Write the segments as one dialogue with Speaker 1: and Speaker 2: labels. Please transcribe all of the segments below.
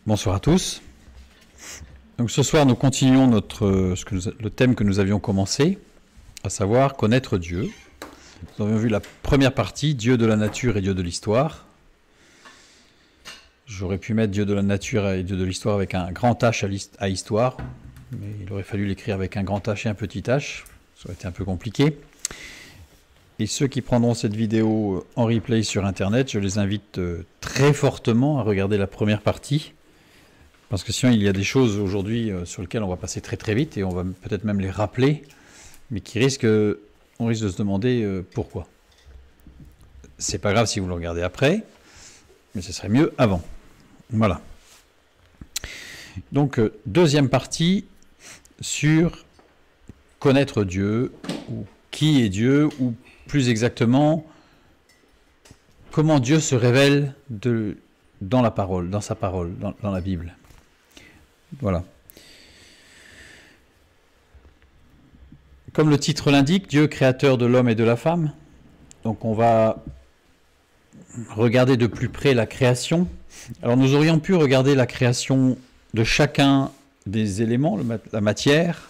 Speaker 1: Bonsoir à tous. Donc ce soir, nous continuons le thème que nous avions commencé, à savoir connaître Dieu. Nous avions vu la première partie, Dieu de la nature et Dieu de l'histoire. J'aurais pu mettre Dieu de la nature et Dieu de l'histoire avec un grand H à histoire, mais il aurait fallu l'écrire avec un grand H et un petit H. Ça aurait été un peu compliqué. Et ceux qui prendront cette vidéo en replay sur Internet, je les invite très fortement à regarder la première partie. Parce que sinon, il y a des choses aujourd'hui sur lesquelles on va passer très très vite et on va peut-être même les rappeler, mais on risque de se demander pourquoi. C'est pas grave si vous le regardez après, mais ce serait mieux avant. Voilà. Donc, deuxième partie sur connaître Dieu, ou qui est Dieu, ou plus exactement, comment Dieu se révèle dans la parole, dans sa parole, dans la Bible. Voilà. Comme le titre l'indique, Dieu créateur de l'homme et de la femme. Donc on va regarder de plus près la création. Alors nous aurions pu regarder la création de chacun des éléments, la matière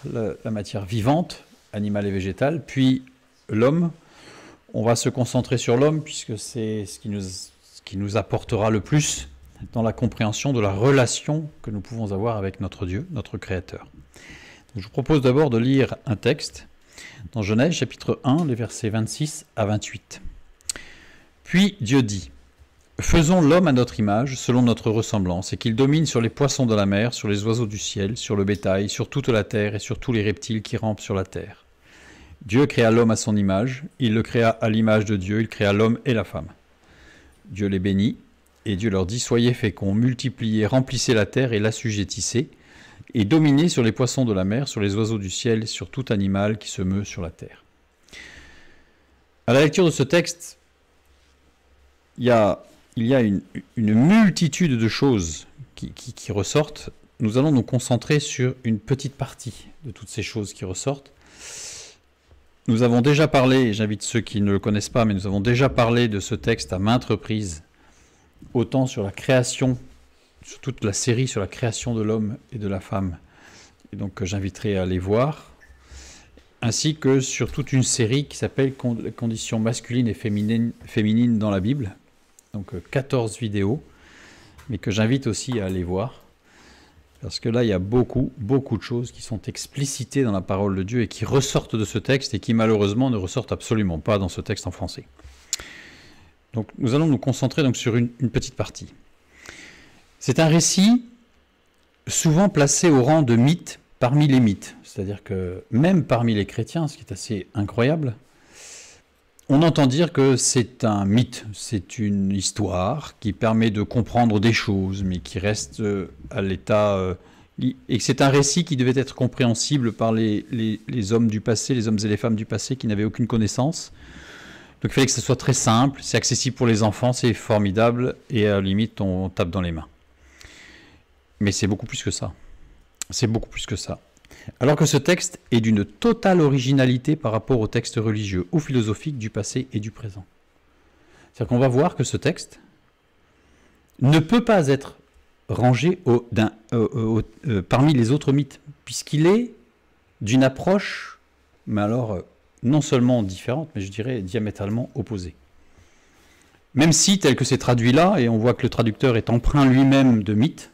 Speaker 1: vivante, animale et végétale, puis l'homme. On va se concentrer sur l'homme puisque c'est ce qui nous apportera le plus dans la compréhension de la relation que nous pouvons avoir avec notre Dieu, notre Créateur. Je vous propose d'abord de lire un texte dans Genèse chapitre 1, les versets 26 à 28. Puis Dieu dit : « Faisons l'homme à notre image, selon notre ressemblance, et qu'il domine sur les poissons de la mer, sur les oiseaux du ciel, sur le bétail, sur toute la terre et sur tous les reptiles qui rampent sur la terre. Dieu créa l'homme à son image, il le créa à l'image de Dieu, il créa l'homme et la femme. Dieu les bénit, et Dieu leur dit : soyez féconds, multipliez, remplissez la terre et l'assujettissez, et dominez sur les poissons de la mer, sur les oiseaux du ciel, sur tout animal qui se meut sur la terre. À la lecture de ce texte, il y a une multitude de choses qui ressortent. Nous allons nous concentrer sur une petite partie de toutes ces choses qui ressortent. Nous avons déjà parlé, et j'invite ceux qui ne le connaissent pas, mais nous avons déjà parlé de ce texte à maintes reprises, autant sur la création, sur toute la série sur la création de l'homme et de la femme, et donc j'inviterai à les voir, ainsi que sur toute une série qui s'appelle les conditions masculines et féminines dans la Bible, donc 14 vidéos, mais que j'invite aussi à aller voir, parce que là il y a beaucoup de choses qui sont explicitées dans la parole de Dieu et qui ressortent de ce texte et qui malheureusement ne ressortent absolument pas dans ce texte en français. Donc nous allons nous concentrer donc sur une petite partie. C'est un récit souvent placé au rang de mythe parmi les mythes. C'est-à-dire que même parmi les chrétiens, ce qui est assez incroyable, on entend dire que c'est un mythe, c'est une histoire qui permet de comprendre des choses, mais qui reste à l'état... et que c'est un récit qui devait être compréhensible par les hommes du passé, les hommes et les femmes du passé qui n'avaient aucune connaissance. Donc il fallait que ce soit très simple, c'est accessible pour les enfants, c'est formidable, et à la limite on tape dans les mains. Mais c'est beaucoup plus que ça. C'est beaucoup plus que ça. Alors que ce texte est d'une totale originalité par rapport aux textes religieux ou philosophiques du passé et du présent. C'est-à-dire qu'on va voir que ce texte ne peut pas être rangé parmi les autres mythes, puisqu'il est d'une approche, mais alors... non seulement différente, mais je dirais diamétralement opposée. Même si, tel que c'est traduit là, et on voit que le traducteur est empreint lui-même de mythe,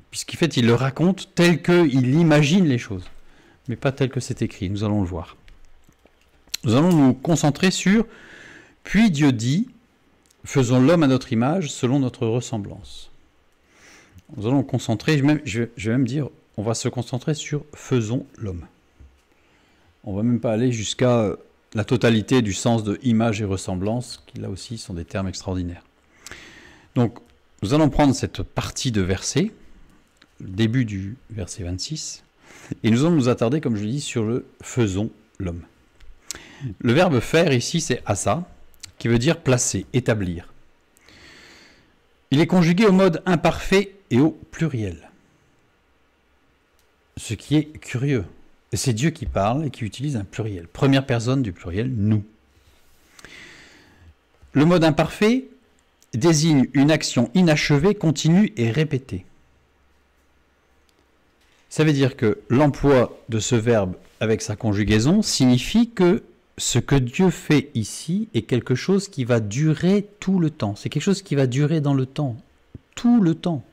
Speaker 1: puisqu'en fait il le raconte tel qu'il imagine les choses, mais pas tel que c'est écrit, nous allons le voir. Nous allons nous concentrer sur « Puis Dieu dit, faisons l'homme à notre image, selon notre ressemblance ». Nous allons nous concentrer, je vais même dire, on va se concentrer sur « faisons l'homme ». On ne va même pas aller jusqu'à la totalité du sens de image et ressemblance, qui là aussi sont des termes extraordinaires. Donc, nous allons prendre cette partie de verset, le début du verset 26, et nous allons nous attarder, comme je l'ai dit, sur le « faisons l'homme ». Le verbe « faire » ici, c'est « asa », qui veut dire « placer »,« établir ». Il est conjugué au mode imparfait et au pluriel, ce qui est curieux. C'est Dieu qui parle et qui utilise un pluriel. Première personne du pluriel, nous. Le mode imparfait désigne une action inachevée, continue et répétée. Ça veut dire que l'emploi de ce verbe avec sa conjugaison signifie que ce que Dieu fait ici est quelque chose qui va durer tout le temps. C'est quelque chose qui va durer dans le temps, tout le temps.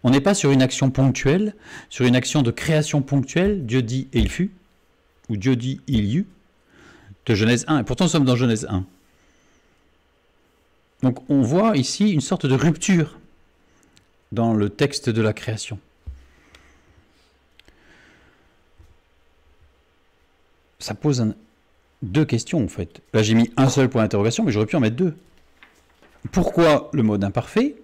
Speaker 1: On n'est pas sur une action ponctuelle, sur une action de création ponctuelle, Dieu dit et il fut, ou Dieu dit il y eut, de Genèse 1, et pourtant nous sommes dans Genèse 1. Donc on voit ici une sorte de rupture dans le texte de la création. Ça pose deux questions en fait. Là j'ai mis un seul point d'interrogation, mais j'aurais pu en mettre deux. Pourquoi le mode imparfait?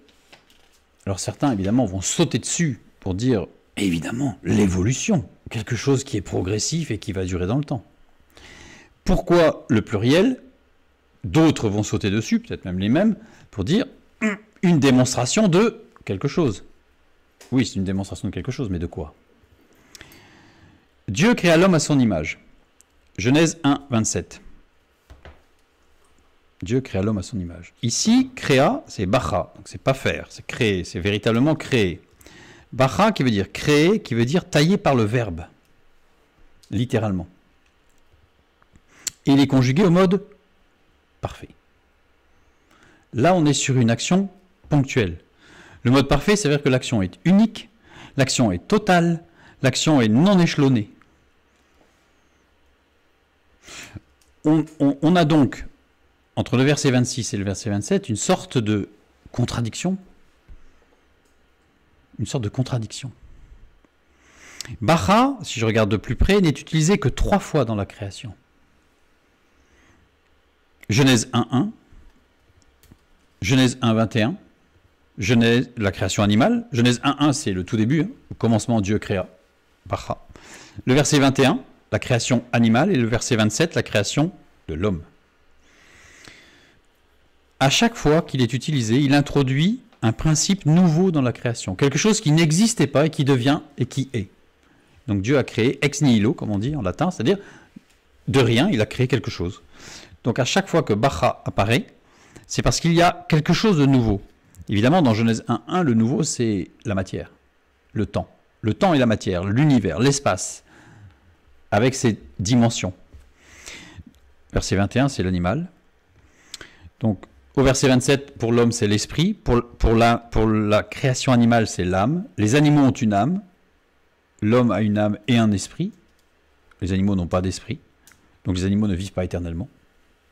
Speaker 1: Alors certains évidemment vont sauter dessus pour dire évidemment l'évolution, quelque chose qui est progressif et qui va durer dans le temps. Pourquoi le pluriel? D'autres vont sauter dessus, peut-être même les mêmes, pour dire une démonstration de quelque chose. Oui, c'est une démonstration de quelque chose, mais de quoi? Dieu créa l'homme à son image. Genèse 1, 27. Dieu créa l'homme à son image. Ici, créa, c'est bacha, donc c'est pas faire, c'est créer, c'est véritablement créer. Bacha qui veut dire créer, qui veut dire tailler par le verbe, littéralement. Et il est conjugué au mode parfait. Là, on est sur une action ponctuelle. Le mode parfait, ça veut dire que l'action est unique, l'action est totale, l'action est non échelonnée. On a donc, entre le verset 26 et le verset 27, une sorte de contradiction. Une sorte de contradiction. Bacha, si je regarde de plus près, n'est utilisé que 3 fois dans la création. Genèse 1.1, Genèse 1.21, Genèse, la création animale. Genèse 1.1, c'est le tout début, au commencement Dieu créa, Bacha. Le verset 21, la création animale, et le verset 27, la création de l'homme. À chaque fois qu'il est utilisé, il introduit un principe nouveau dans la création, quelque chose qui n'existait pas et qui devient et qui est. Donc Dieu a créé ex nihilo, comme on dit en latin, c'est-à-dire de rien, il a créé quelque chose. Donc à chaque fois que Bacha apparaît, c'est parce qu'il y a quelque chose de nouveau. Évidemment, dans Genèse 1.1, le nouveau, c'est la matière, le temps. Le temps et la matière, l'univers, l'espace, avec ses dimensions. Verset 21, c'est l'animal. Donc, au verset 27, pour l'homme, c'est l'esprit. Pour la création animale, c'est l'âme. Les animaux ont une âme. L'homme a une âme et un esprit. Les animaux n'ont pas d'esprit. Donc, les animaux ne vivent pas éternellement.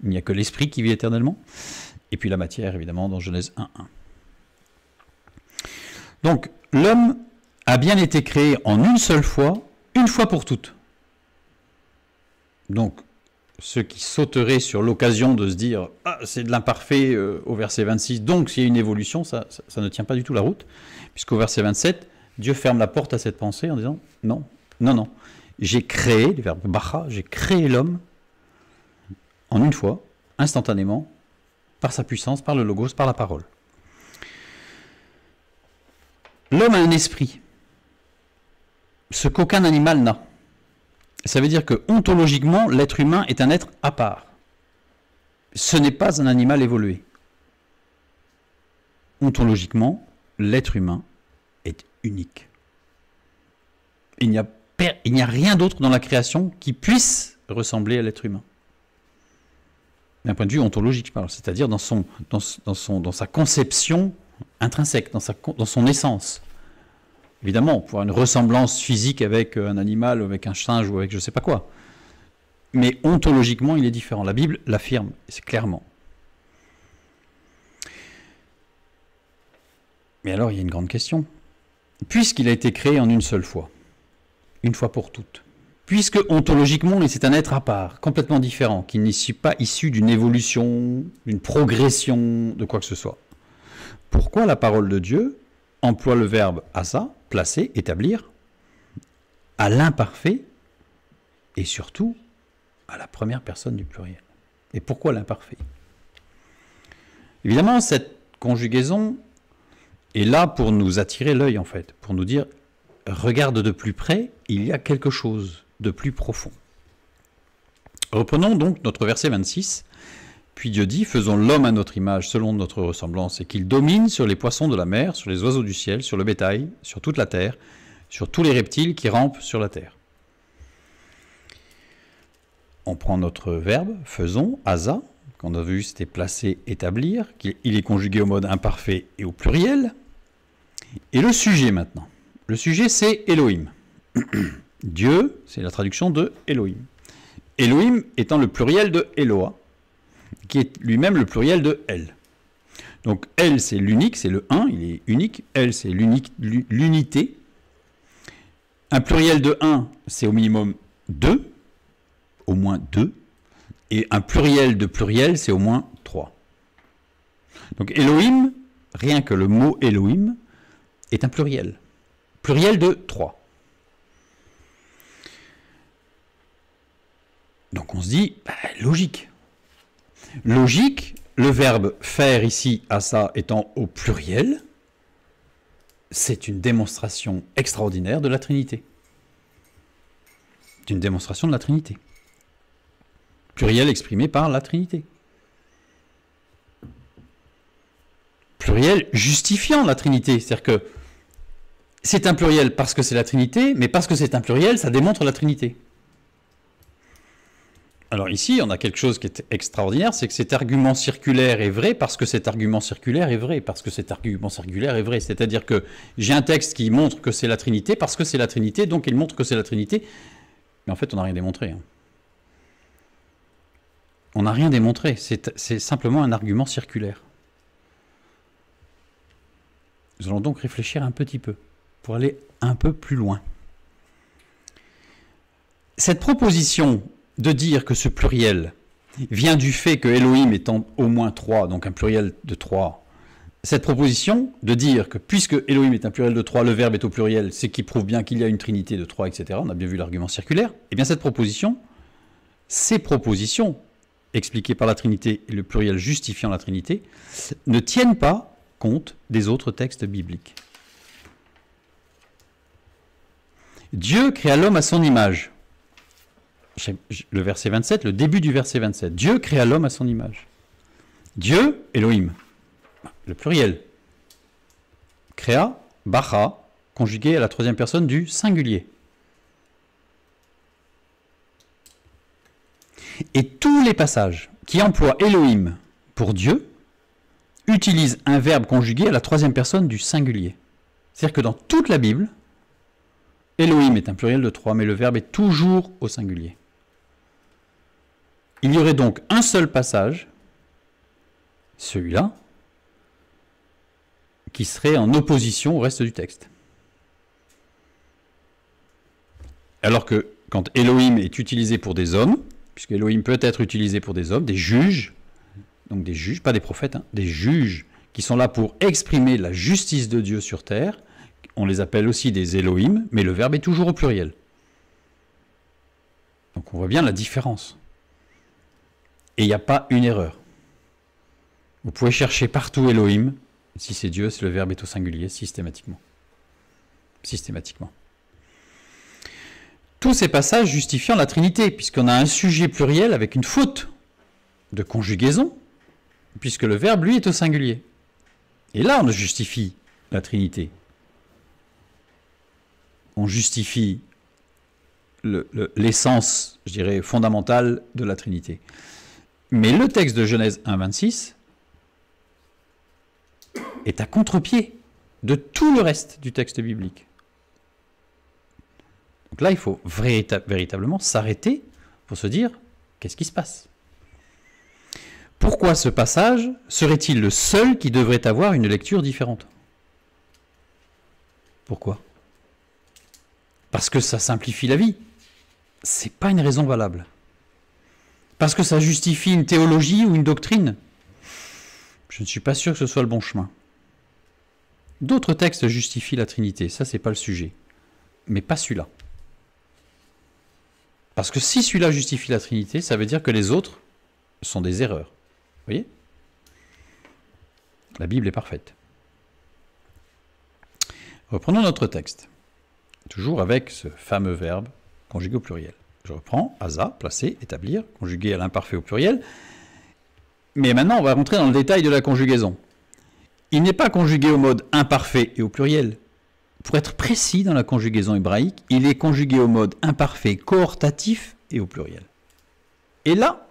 Speaker 1: Il n'y a que l'esprit qui vit éternellement. Et puis la matière, évidemment, dans Genèse 1.1. Donc, l'homme a bien été créé en une seule fois pour toutes. Donc, ceux qui sauteraient sur l'occasion de se dire « Ah, c'est de l'imparfait au verset 26, donc s'il y a une évolution, ça ne tient pas du tout la route. » Puisqu'au verset 27, Dieu ferme la porte à cette pensée en disant « Non, non, non. J'ai créé, le verbe bacha, j'ai créé l'homme en une fois, instantanément, par sa puissance, par le logos, par la parole. » L'homme a un esprit, ce qu'aucun animal n'a. Ça veut dire que, ontologiquement, l'être humain est un être à part. Ce n'est pas un animal évolué. Ontologiquement, l'être humain est unique. Il n'y a rien d'autre dans la création qui puisse ressembler à l'être humain. D'un point de vue ontologique, je parle, c'est-à-dire dans sa conception intrinsèque, dans son essence. Évidemment, pour avoir une ressemblance physique avec un animal, avec un singe ou avec je ne sais pas quoi. Mais ontologiquement, il est différent. La Bible l'affirme, c'est clairement. Mais alors, il y a une grande question. Puisqu'il a été créé en une seule fois pour toutes, puisque ontologiquement, c'est un être à part, complètement différent, qui n'est pas issu d'une évolution, d'une progression, de quoi que ce soit, pourquoi la parole de Dieu emploie le verbe asa, placer, établir, à l'imparfait et surtout à la première personne du pluriel? Et pourquoi l'imparfait? Évidemment, cette conjugaison est là pour nous attirer l'œil, en fait, pour nous dire, regarde de plus près, il y a quelque chose de plus profond. Reprenons donc notre verset 26. Puis Dieu dit, faisons l'homme à notre image, selon notre ressemblance, et qu'il domine sur les poissons de la mer, sur les oiseaux du ciel, sur le bétail, sur toute la terre, sur tous les reptiles qui rampent sur la terre. On prend notre verbe, faisons, asa, qu'on a vu c'était placer, établir, il est conjugué au mode imparfait et au pluriel. Et le sujet maintenant. Le sujet c'est Elohim. Dieu, c'est la traduction de Elohim. Elohim étant le pluriel de Eloah, qui est lui-même le pluriel de El. Donc El c'est l'unique, c'est le 1, il est unique. El c'est l'unité. Un pluriel de 1, c'est au minimum 2, au moins 2. Et un pluriel de pluriel, c'est au moins 3. Donc Elohim, rien que le mot Elohim, est un pluriel. Pluriel de 3. Donc on se dit, logique. Logique, le verbe faire ici, asa, étant au pluriel, c'est une démonstration extraordinaire de la Trinité. C'est une démonstration de la Trinité. Pluriel exprimé par la Trinité. Pluriel justifiant la Trinité. C'est-à-dire que c'est un pluriel parce que c'est la Trinité, mais parce que c'est un pluriel, ça démontre la Trinité. Alors ici, on a quelque chose qui est extraordinaire, c'est que cet argument circulaire est vrai parce que cet argument circulaire est vrai, parce que cet argument circulaire est vrai. C'est-à-dire que j'ai un texte qui montre que c'est la Trinité parce que c'est la Trinité, donc il montre que c'est la Trinité. Mais en fait, on n'a rien démontré. On n'a rien démontré, c'est simplement un argument circulaire. Nous allons donc réfléchir un petit peu, pour aller un peu plus loin. Cette proposition de dire que ce pluriel vient du fait que Elohim étant au moins 3, donc un pluriel de 3, cette proposition de dire que puisque Elohim est un pluriel de 3, le verbe est au pluriel, c'est qui prouve bien qu'il y a une trinité de 3, etc. On a bien vu l'argument circulaire. Et bien cette proposition, ces propositions expliquées par la Trinité et le pluriel justifiant la Trinité, ne tiennent pas compte des autres textes bibliques. Dieu créa l'homme à son image. Le verset 27, le début du verset 27. Dieu créa l'homme à son image. Dieu, Elohim, le pluriel. Créa, bara, conjugué à la troisième personne du singulier. Et tous les passages qui emploient Elohim pour Dieu utilisent un verbe conjugué à la troisième personne du singulier. C'est-à-dire que dans toute la Bible, Elohim est un pluriel de 3, mais le verbe est toujours au singulier. Il y aurait donc un seul passage, celui-là, qui serait en opposition au reste du texte. Alors que quand Elohim est utilisé pour des hommes, puisque Elohim peut être utilisé pour des hommes, des juges, donc des juges, pas des prophètes, des juges qui sont là pour exprimer la justice de Dieu sur terre, on les appelle aussi des Elohim, mais le verbe est toujours au pluriel. Donc on voit bien la différence. Et il n'y a pas une erreur. Vous pouvez chercher partout Elohim, si c'est Dieu, si le verbe est au singulier, systématiquement. Systématiquement. Tous ces passages justifiant la Trinité, puisqu'on a un sujet pluriel avec une faute de conjugaison, puisque le verbe, lui, est au singulier. Et là, on justifie la Trinité. On justifie l'essence, je dirais, fondamentale de la Trinité. Mais le texte de Genèse 1,26 est à contre-pied de tout le reste du texte biblique. Donc là, il faut véritablement s'arrêter pour se dire, qu'est-ce qui se passe? Pourquoi ce passage serait-il le seul qui devrait avoir une lecture différente? Pourquoi? Parce que ça simplifie la vie. Ce n'est pas une raison valable. Parce que ça justifie une théologie ou une doctrine. Je ne suis pas sûr que ce soit le bon chemin. D'autres textes justifient la Trinité, ça c'est pas le sujet. Mais pas celui-là. Parce que si celui-là justifie la Trinité, ça veut dire que les autres sont des erreurs. Vous voyez? La Bible est parfaite. Reprenons notre texte. Toujours avec ce fameux verbe conjugué au pluriel. Je reprends, asa, placer, établir, conjugué à l'imparfait au pluriel. Mais maintenant, on va rentrer dans le détail de la conjugaison. Il n'est pas conjugué au mode imparfait et au pluriel, pour être précis dans la conjugaison hébraïque, il est conjugué au mode imparfait cohortatif et au pluriel. Et là,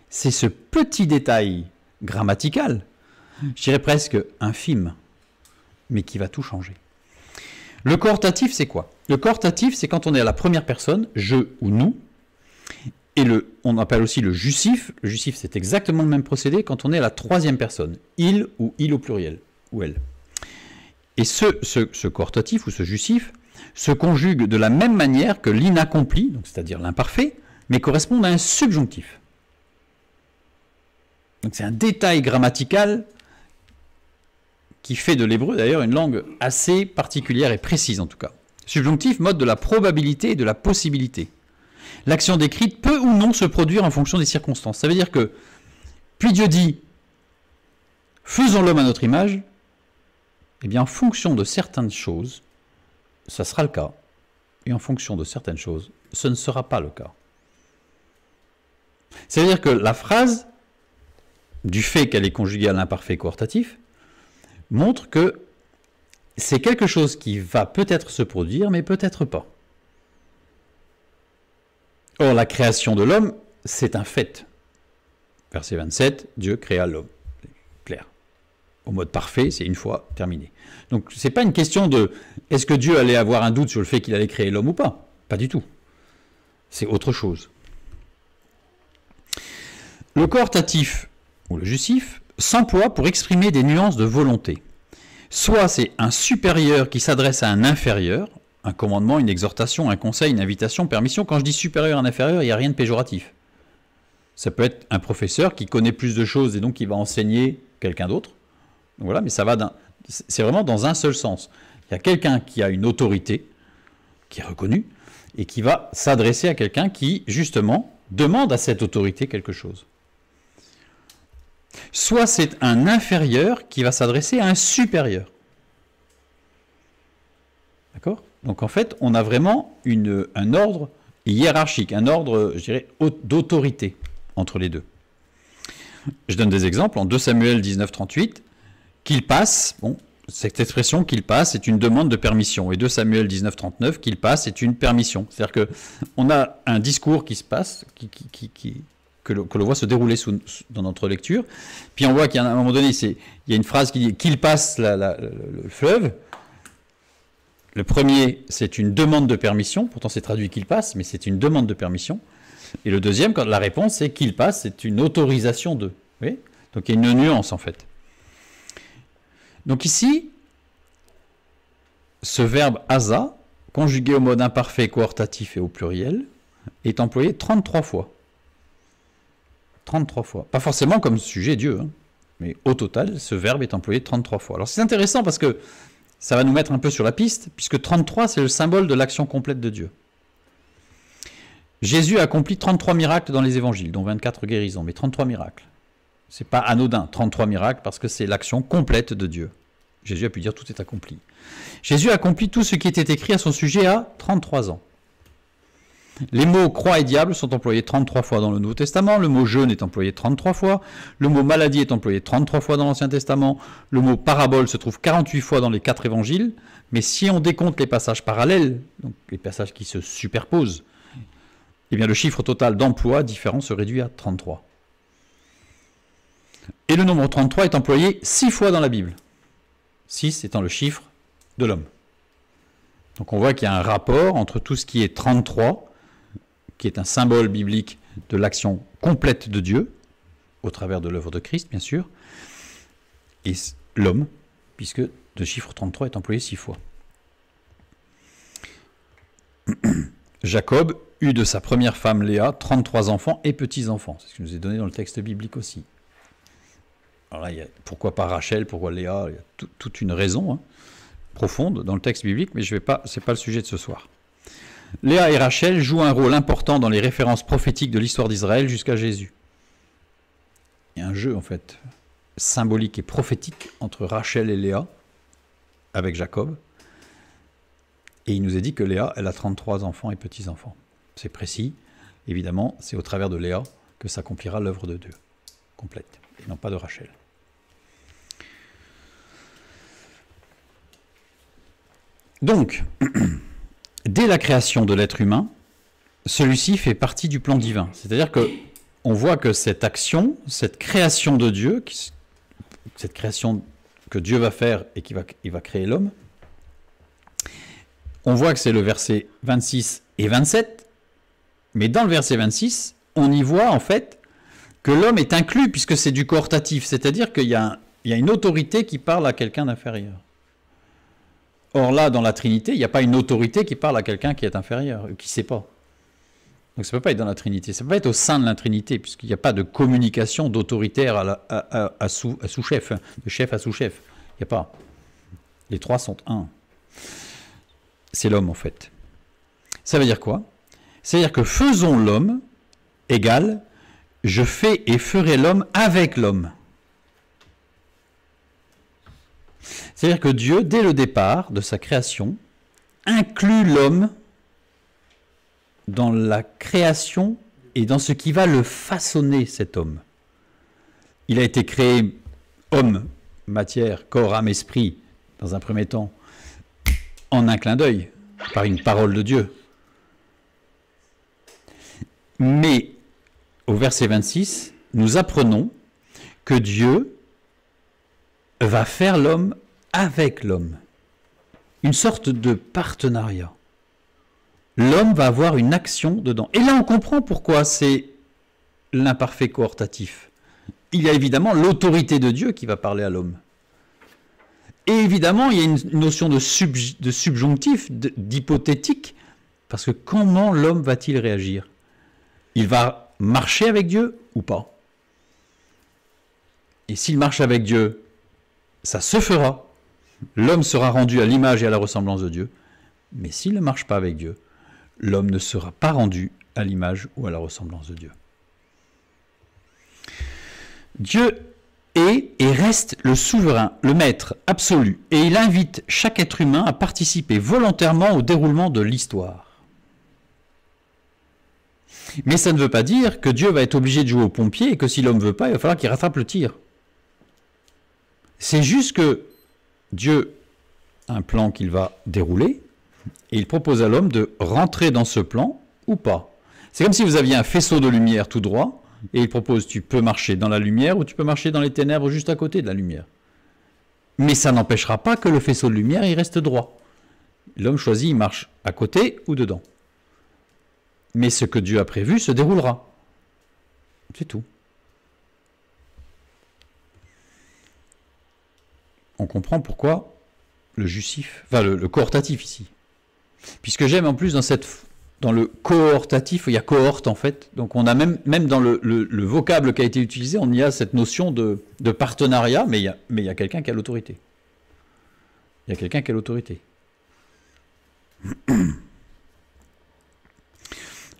Speaker 1: c'est ce petit détail grammatical, je dirais presque infime, mais qui va tout changer. Le cohortatif, c'est quoi? Le cohortatif, c'est quand on est à la première personne, je ou nous, et on appelle aussi le jusif. Le jusif, c'est exactement le même procédé quand on est à la troisième personne, il ou il au pluriel, ou elle. Et ce cohortatif ou ce jusif se conjugue de la même manière que l'inaccompli, c'est-à-dire l'imparfait, mais correspond à un subjonctif. Donc c'est un détail grammatical qui fait de l'hébreu d'ailleurs une langue assez particulière et précise en tout cas. Subjonctif, mode de la probabilité et de la possibilité. L'action décrite peut ou non se produire en fonction des circonstances. Ça veut dire que, puis Dieu dit, faisons l'homme à notre image, eh bien en fonction de certaines choses, ça sera le cas. Et en fonction de certaines choses, ce ne sera pas le cas. C'est-à-dire que la phrase, du fait qu'elle est conjuguée à l'imparfait cohortatif, montre que c'est quelque chose qui va peut-être se produire, mais peut-être pas. Or, la création de l'homme, c'est un fait. Verset 27, Dieu créa l'homme. Clair. Au mode parfait, c'est une fois terminé. Donc, ce n'est pas une question de est-ce que Dieu allait avoir un doute sur le fait qu'il allait créer l'homme ou pas? Pas du tout. C'est autre chose. Le cohortatif, ou le justif, s'emploie pour exprimer des nuances de volonté. Soit c'est un supérieur qui s'adresse à un inférieur, un commandement, une exhortation, un conseil, une invitation, permission. Quand je dis supérieur et inférieur, il n'y a rien de péjoratif. Ça peut être un professeur qui connaît plus de choses et donc qui va enseigner quelqu'un d'autre. Voilà, mais ça va c'est vraiment dans un seul sens. Il y a quelqu'un qui a une autorité, qui est reconnue, et qui va s'adresser à quelqu'un qui, justement, demande à cette autorité quelque chose. Soit c'est un inférieur qui va s'adresser à un supérieur. D'accord? Donc en fait, on a vraiment un ordre hiérarchique, un ordre, je dirais, d'autorité entre les deux. Je donne des exemples. En 2 Samuel 19, 38, qu'il passe, bon, cette expression qu'il passe est une demande de permission. Et 2 Samuel 19, 39, qu'il passe est une permission. C'est-à-dire qu'on a un discours qui se passe, que l'on voit se dérouler dans notre lecture. Puis on voit qu'à un moment donné, il y a une phrase qui dit qu'il passe le fleuve. Le premier, c'est une demande de permission. Pourtant, c'est traduit qu'il passe, mais c'est une demande de permission. Et le deuxième, quand la réponse, c'est qu'il passe, c'est une autorisation de. Vous voyez ? Donc il y a une nuance, en fait. Donc ici, ce verbe asa, conjugué au mode imparfait, cohortatif et au pluriel, est employé 33 fois. 33 fois. Pas forcément comme sujet Dieu, hein, mais au total, ce verbe est employé 33 fois. Alors c'est intéressant parce que ça va nous mettre un peu sur la piste, puisque 33, c'est le symbole de l'action complète de Dieu. Jésus a accompli 33 miracles dans les évangiles, dont 24 guérisons, mais 33 miracles. Ce n'est pas anodin, 33 miracles, parce que c'est l'action complète de Dieu. Jésus a pu dire tout est accompli. Jésus a accompli tout ce qui était écrit à son sujet à 33 ans. Les mots croix et diable sont employés 33 fois dans le Nouveau Testament, le mot jeûne est employé 33 fois, le mot maladie est employé 33 fois dans l'Ancien Testament, le mot parabole se trouve 48 fois dans les 4 évangiles, mais si on décompte les passages parallèles, donc les passages qui se superposent, eh bien le chiffre total d'emplois différents se réduit à 33. Et le nombre 33 est employé 6 fois dans la Bible, 6 étant le chiffre de l'homme. Donc on voit qu'il y a un rapport entre tout ce qui est 33, qui est un symbole biblique de l'action complète de Dieu, au travers de l'œuvre de Christ, bien sûr, et l'homme, puisque le chiffre 33 est employé 6 fois. Jacob eut de sa première femme Léa 33 enfants et petits-enfants. C'est ce qui nous est donné dans le texte biblique aussi. Alors là, pourquoi pas Rachel, pourquoi Léa? Il y a toute une raison profonde dans le texte biblique, mais ce n'est pas le sujet de ce soir. Léa et Rachel jouent un rôle important dans les références prophétiques de l'histoire d'Israël jusqu'à Jésus. Il y a un jeu, en fait, symbolique et prophétique entre Rachel et Léa, avec Jacob. Et il nous est dit que Léa, elle a 33 enfants et petits-enfants. C'est précis. Évidemment, c'est au travers de Léa que s'accomplira l'œuvre de Dieu, complète, et non pas de Rachel. Donc, dès la création de l'être humain, celui-ci fait partie du plan divin. C'est-à-dire que on voit que cette action, cette création de Dieu, cette création que Dieu va faire et il va créer l'homme, on voit que c'est le verset 26 et 27, mais dans le verset 26, on y voit en fait que l'homme est inclus puisque c'est du coortatif, c'est-à-dire qu'il y a une autorité qui parle à quelqu'un d'inférieur. Or là, dans la Trinité, il n'y a pas une autorité qui parle à quelqu'un qui est inférieur, qui ne sait pas. Donc ça ne peut pas être dans la Trinité, ça ne peut pas être au sein de la Trinité, puisqu'il n'y a pas de communication d'autoritaire à sous-chef, de chef à sous-chef. Il n'y a pas. Les trois sont un. C'est l'homme en fait. Ça veut dire quoi? C'est-à-dire que faisons l'homme égale, je fais et ferai l'homme avec l'homme. C'est-à-dire que Dieu, dès le départ de sa création, inclut l'homme dans la création et dans ce qui va le façonner, cet homme. Il a été créé homme, matière, corps, âme, esprit, dans un premier temps, en un clin d'œil, par une parole de Dieu. Mais, au verset 26, nous apprenons que Dieu va faire l'homme avec l'homme. Une sorte de partenariat. L'homme va avoir une action dedans. Et là, on comprend pourquoi c'est l'imparfait coortatif. Il y a évidemment l'autorité de Dieu qui va parler à l'homme. Et évidemment, il y a une notion de subjonctif, d'hypothétique, parce que comment l'homme va-t-il réagir? Il va marcher avec Dieu ou pas? Et s'il marche avec Dieu, ça se fera. L'homme sera rendu à l'image et à la ressemblance de Dieu. Mais s'il ne marche pas avec Dieu, l'homme ne sera pas rendu à l'image ou à la ressemblance de Dieu. Dieu est et reste le souverain, le maître absolu, et il invite chaque être humain à participer volontairement au déroulement de l'histoire. Mais ça ne veut pas dire que Dieu va être obligé de jouer au pompier et que si l'homme ne veut pas, il va falloir qu'il rattrape le tir. C'est juste que Dieu a un plan qu'il va dérouler, et il propose à l'homme de rentrer dans ce plan ou pas. C'est comme si vous aviez un faisceau de lumière tout droit, et il propose, tu peux marcher dans la lumière ou tu peux marcher dans les ténèbres juste à côté de la lumière. Mais ça n'empêchera pas que le faisceau de lumière, il reste droit. L'homme choisit, il marche à côté ou dedans. Mais ce que Dieu a prévu se déroulera. C'est tout. On comprend pourquoi le justif, enfin le coortatif ici. Puisque j'aime en plus dans le coortatif, il y a cohorte en fait, donc on a même dans le vocable qui a été utilisé, on y a cette notion de partenariat, mais il y a quelqu'un qui a l'autorité. Il y a quelqu'un qui a l'autorité.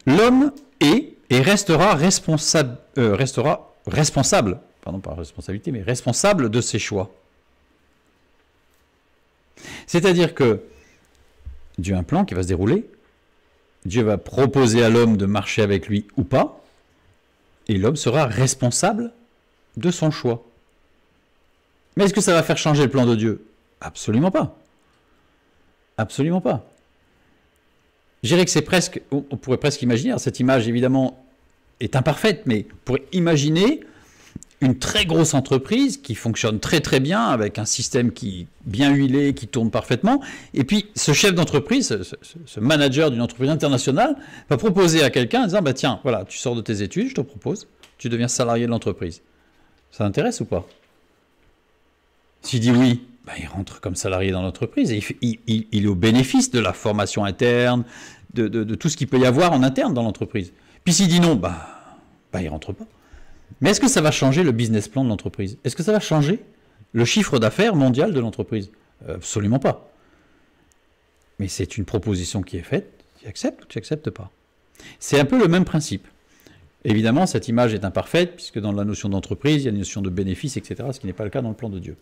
Speaker 1: L'homme est et restera responsable, pardon, pas responsabilité, mais responsable de ses choix. C'est-à-dire que Dieu a un plan qui va se dérouler, Dieu va proposer à l'homme de marcher avec lui ou pas, et l'homme sera responsable de son choix. Mais est-ce que ça va faire changer le plan de Dieu? Absolument pas. Absolument pas. Je dirais que c'est presque, on pourrait presque imaginer, alors cette image évidemment est imparfaite, mais on pourrait imaginer une très grosse entreprise qui fonctionne très très bien, avec un système qui bien huilé, qui tourne parfaitement, et puis ce chef d'entreprise, ce manager d'une entreprise internationale, va proposer à quelqu'un en disant, bah tiens, voilà, tu sors de tes études, je te propose, tu deviens salarié de l'entreprise. Ça t'intéresse ou pas? S'il dit oui, bah, il rentre comme salarié dans l'entreprise, et il est au bénéfice de la formation interne, de tout ce qu'il peut y avoir en interne dans l'entreprise. Puis s'il dit non, bah il rentre pas. Mais est-ce que ça va changer le business plan de l'entreprise? Est-ce que ça va changer le chiffre d'affaires mondial de l'entreprise? Absolument pas. Mais c'est une proposition qui est faite, tu acceptes ou tu n'acceptes pas. C'est un peu le même principe. Évidemment, cette image est imparfaite, puisque dans la notion d'entreprise, il y a une notion de bénéfice, etc., ce qui n'est pas le cas dans le plan de Dieu.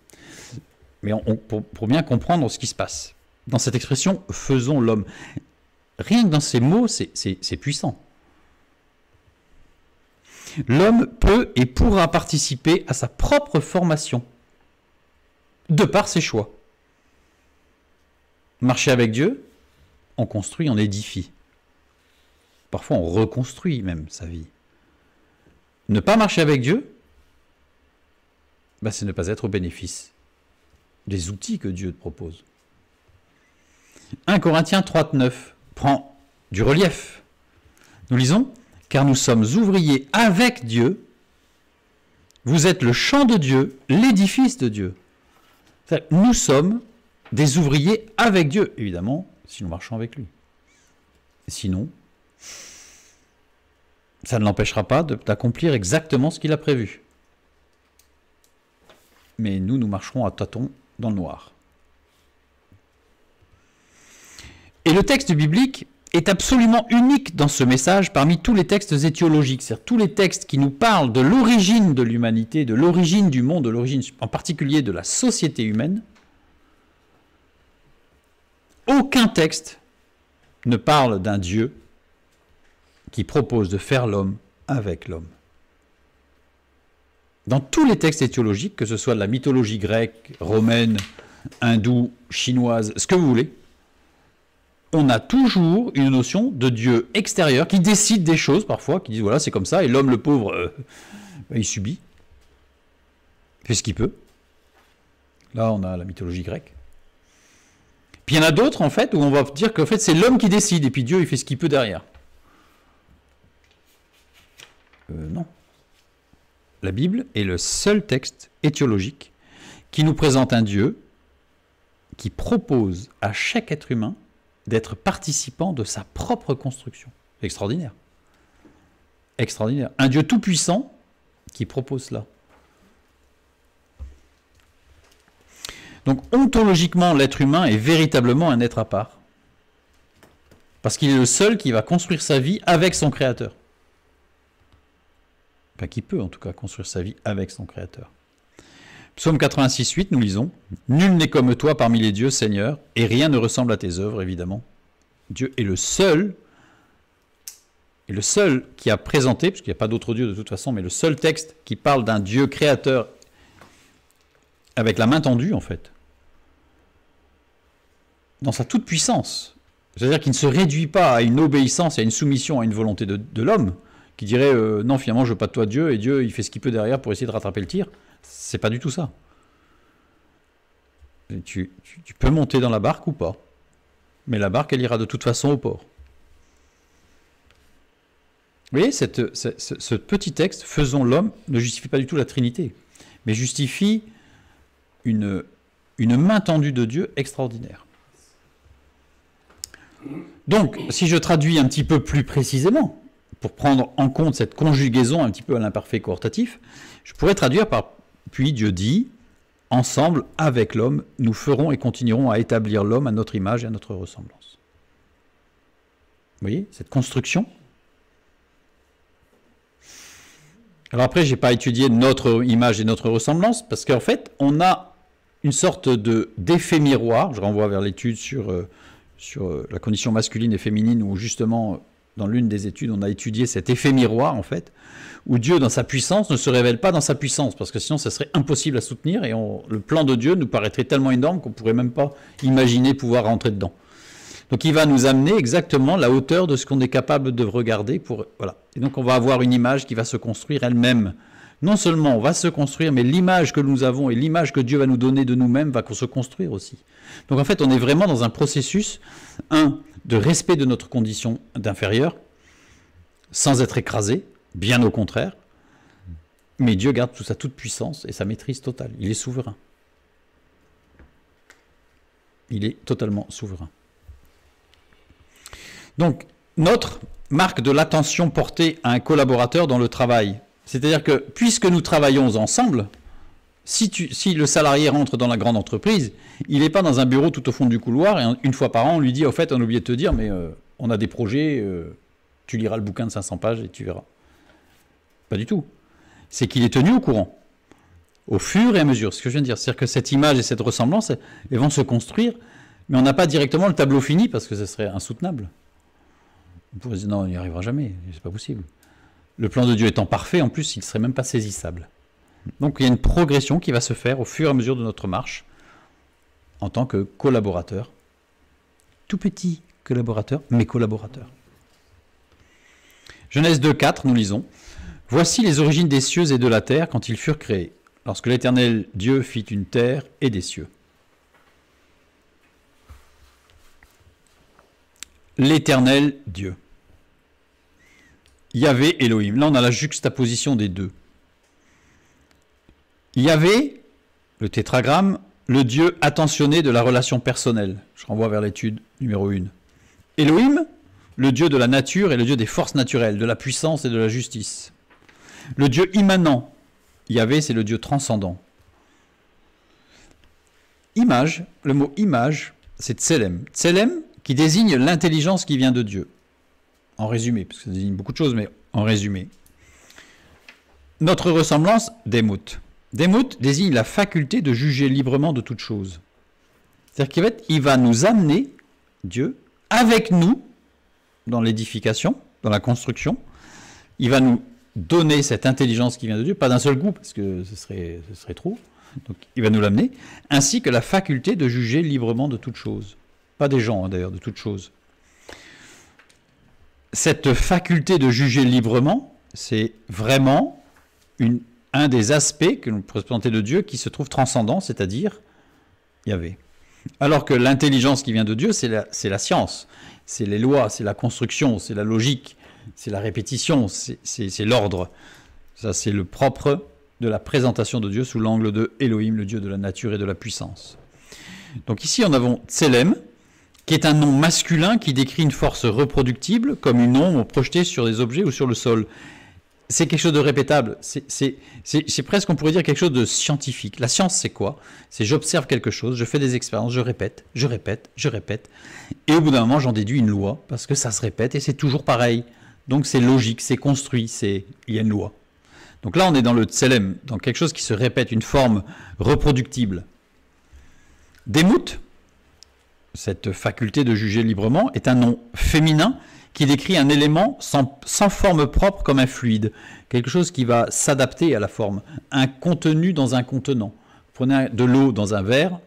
Speaker 1: Mais pour bien comprendre ce qui se passe, dans cette expression « faisons l'homme », rien que dans ces mots, c'est puissant. L'homme peut et pourra participer à sa propre formation, de par ses choix. Marcher avec Dieu, on construit, on édifie. Parfois, on reconstruit même sa vie. Ne pas marcher avec Dieu, c'est ne pas être au bénéfice des outils que Dieu te propose. 1 Corinthiens 3,9 prend du relief. Nous lisons « Car nous sommes ouvriers avec Dieu, vous êtes le champ de Dieu, l'édifice de Dieu. » Nous sommes des ouvriers avec Dieu, évidemment, si nous marchons avec lui. Sinon, ça ne l'empêchera pas d'accomplir exactement ce qu'il a prévu. Mais nous marcherons à tâtons dans le noir. Et le texte biblique est absolument unique dans ce message parmi tous les textes étiologiques, c'est-à-dire tous les textes qui nous parlent de l'origine de l'humanité, de l'origine du monde, de l'origine en particulier de la société humaine. Aucun texte ne parle d'un Dieu qui propose de faire l'homme avec l'homme. Dans tous les textes étiologiques, que ce soit de la mythologie grecque, romaine, hindoue, chinoise, ce que vous voulez, on a toujours une notion de Dieu extérieur qui décide des choses parfois, qui dit voilà c'est comme ça, et l'homme le pauvre, il subit, fait ce qu'il peut. Là on a la mythologie grecque. Puis il y en a d'autres en fait où on va dire qu'en fait c'est l'homme qui décide, et puis Dieu il fait ce qu'il peut derrière. Non. La Bible est le seul texte étiologique qui nous présente un Dieu qui propose à chaque être humain d'être participant de sa propre construction. C'est extraordinaire. Extraordinaire. Un Dieu tout-puissant qui propose cela. Donc, ontologiquement, l'être humain est véritablement un être à part. Parce qu'il est le seul qui va construire sa vie avec son Créateur. Enfin, qui peut en tout cas construire sa vie avec son Créateur. Psaume 86,8, nous lisons « Nul n'est comme toi parmi les dieux, Seigneur, et rien ne ressemble à tes œuvres, évidemment. » Dieu est le seul qui a présenté, parce qu'il n'y a pas d'autre Dieu de toute façon, mais le seul texte qui parle d'un Dieu créateur avec la main tendue, en fait, dans sa toute-puissance. C'est-à-dire qu'il ne se réduit pas à une obéissance, à une soumission, à une volonté de l'homme, qui dirait non, finalement, je veux pas de toi, Dieu, et Dieu, il fait ce qu'il peut derrière pour essayer de rattraper le tir. C'est pas du tout ça. Tu peux monter dans la barque ou pas, mais la barque, elle ira de toute façon au port. Vous voyez, ce petit texte, « Faisons l'homme », ne justifie pas du tout la Trinité, mais justifie une main tendue de Dieu extraordinaire. Donc, si je traduis un petit peu plus précisément, pour prendre en compte cette conjugaison un petit peu à l'imparfait coortatif, je pourrais traduire par « Puis Dieu dit, ensemble, avec l'homme, nous ferons et continuerons à établir l'homme à notre image et à notre ressemblance. » Vous voyez, cette construction. Alors après, je n'ai pas étudié notre image et notre ressemblance, parce qu'en fait, on a une sorte d'effet miroir. Je renvoie vers l'étude sur la condition masculine et féminine, où justement, dans l'une des études, on a étudié cet effet miroir, en fait, où Dieu, dans sa puissance, ne se révèle pas dans sa puissance, parce que sinon, ça serait impossible à soutenir, et le plan de Dieu nous paraîtrait tellement énorme qu'on ne pourrait même pas imaginer pouvoir rentrer dedans. Donc il va nous amener exactement la hauteur de ce qu'on est capable de regarder. Voilà. Et donc on va avoir une image qui va se construire elle-même. Non seulement on va se construire, mais l'image que nous avons et l'image que Dieu va nous donner de nous-mêmes va se construire aussi. Donc en fait, on est vraiment dans un processus, de respect de notre condition d'inférieur, sans être écrasé, bien au contraire, mais Dieu garde toute sa toute-puissance et sa maîtrise totale. Il est souverain. Il est totalement souverain. Donc, notre marque de l'attention portée à un collaborateur dans le travail, c'est-à-dire que puisque nous travaillons ensemble, si le salarié rentre dans la grande entreprise, il n'est pas dans un bureau tout au fond du couloir et une fois par an on lui dit au fait on a oublié de te dire mais on a des projets, tu liras le bouquin de 500 pages et tu verras. Pas du tout. C'est qu'il est tenu au courant au fur et à mesure. Ce que je viens de dire, c'est-à-dire que cette image et cette ressemblance, elles vont se construire, mais on n'a pas directement le tableau fini parce que ce serait insoutenable. On pourrait se dire non, on n'y arrivera jamais, c'est pas possible. Le plan de Dieu étant parfait, en plus, il ne serait même pas saisissable. Donc il y a une progression qui va se faire au fur et à mesure de notre marche en tant que collaborateur tout petits collaborateurs, mes collaborateurs. Genèse 2,4, nous lisons. Voici les origines des cieux et de la terre quand ils furent créés, lorsque l'Éternel Dieu fit une terre et des cieux. L'Éternel Dieu. Yahvé, Elohim. Là, on a la juxtaposition des deux. Yahvé, le tétragramme, le Dieu attentionné de la relation personnelle. Je renvoie vers l'étude numéro 1. Elohim, le Dieu de la nature et le Dieu des forces naturelles, de la puissance et de la justice. Le Dieu immanent. Yahvé, c'est le Dieu transcendant. Image, le mot image, c'est Tselem. Tselem, qui désigne l'intelligence qui vient de Dieu. En résumé, parce que ça désigne beaucoup de choses, mais en résumé. Notre ressemblance, Demout. Demout désigne la faculté de juger librement de toute chose. C'est-à-dire qu'il va nous amener, Dieu, avec nous, dans l'édification, dans la construction. Il va nous donner cette intelligence qui vient de Dieu, pas d'un seul coup, parce que ce serait trop. Donc il va nous l'amener, ainsi que la faculté de juger librement de toute chose. Pas des gens, d'ailleurs, de toute chose. Cette faculté de juger librement, c'est vraiment un des aspects que l'on peut présenter de Dieu qui se trouve transcendant, c'est-à-dire Yahvé. Alors que l'intelligence qui vient de Dieu, c'est la science, c'est les lois, c'est la construction, c'est la logique, c'est la répétition, c'est l'ordre. Ça, c'est le propre de la présentation de Dieu sous l'angle de Elohim, le Dieu de la nature et de la puissance. Donc ici, en avons Tselem, qui est un nom masculin qui décrit une force reproductible, comme une ombre projetée sur des objets ou sur le sol. C'est quelque chose de répétable, c'est presque, on pourrait dire, quelque chose de scientifique. La science, c'est quoi? C'est j'observe quelque chose, je fais des expériences, je répète, et au bout d'un moment, j'en déduis une loi, parce que ça se répète, et c'est toujours pareil. Donc c'est logique, c'est construit, il y a une loi. Donc là, on est dans le Tselem, dans quelque chose qui se répète, une forme reproductible. Demout, cette faculté de juger librement, est un nom féminin qui décrit un élément sans forme propre comme un fluide, quelque chose qui va s'adapter à la forme, un contenu dans un contenant. Prenez de l'eau dans un verre,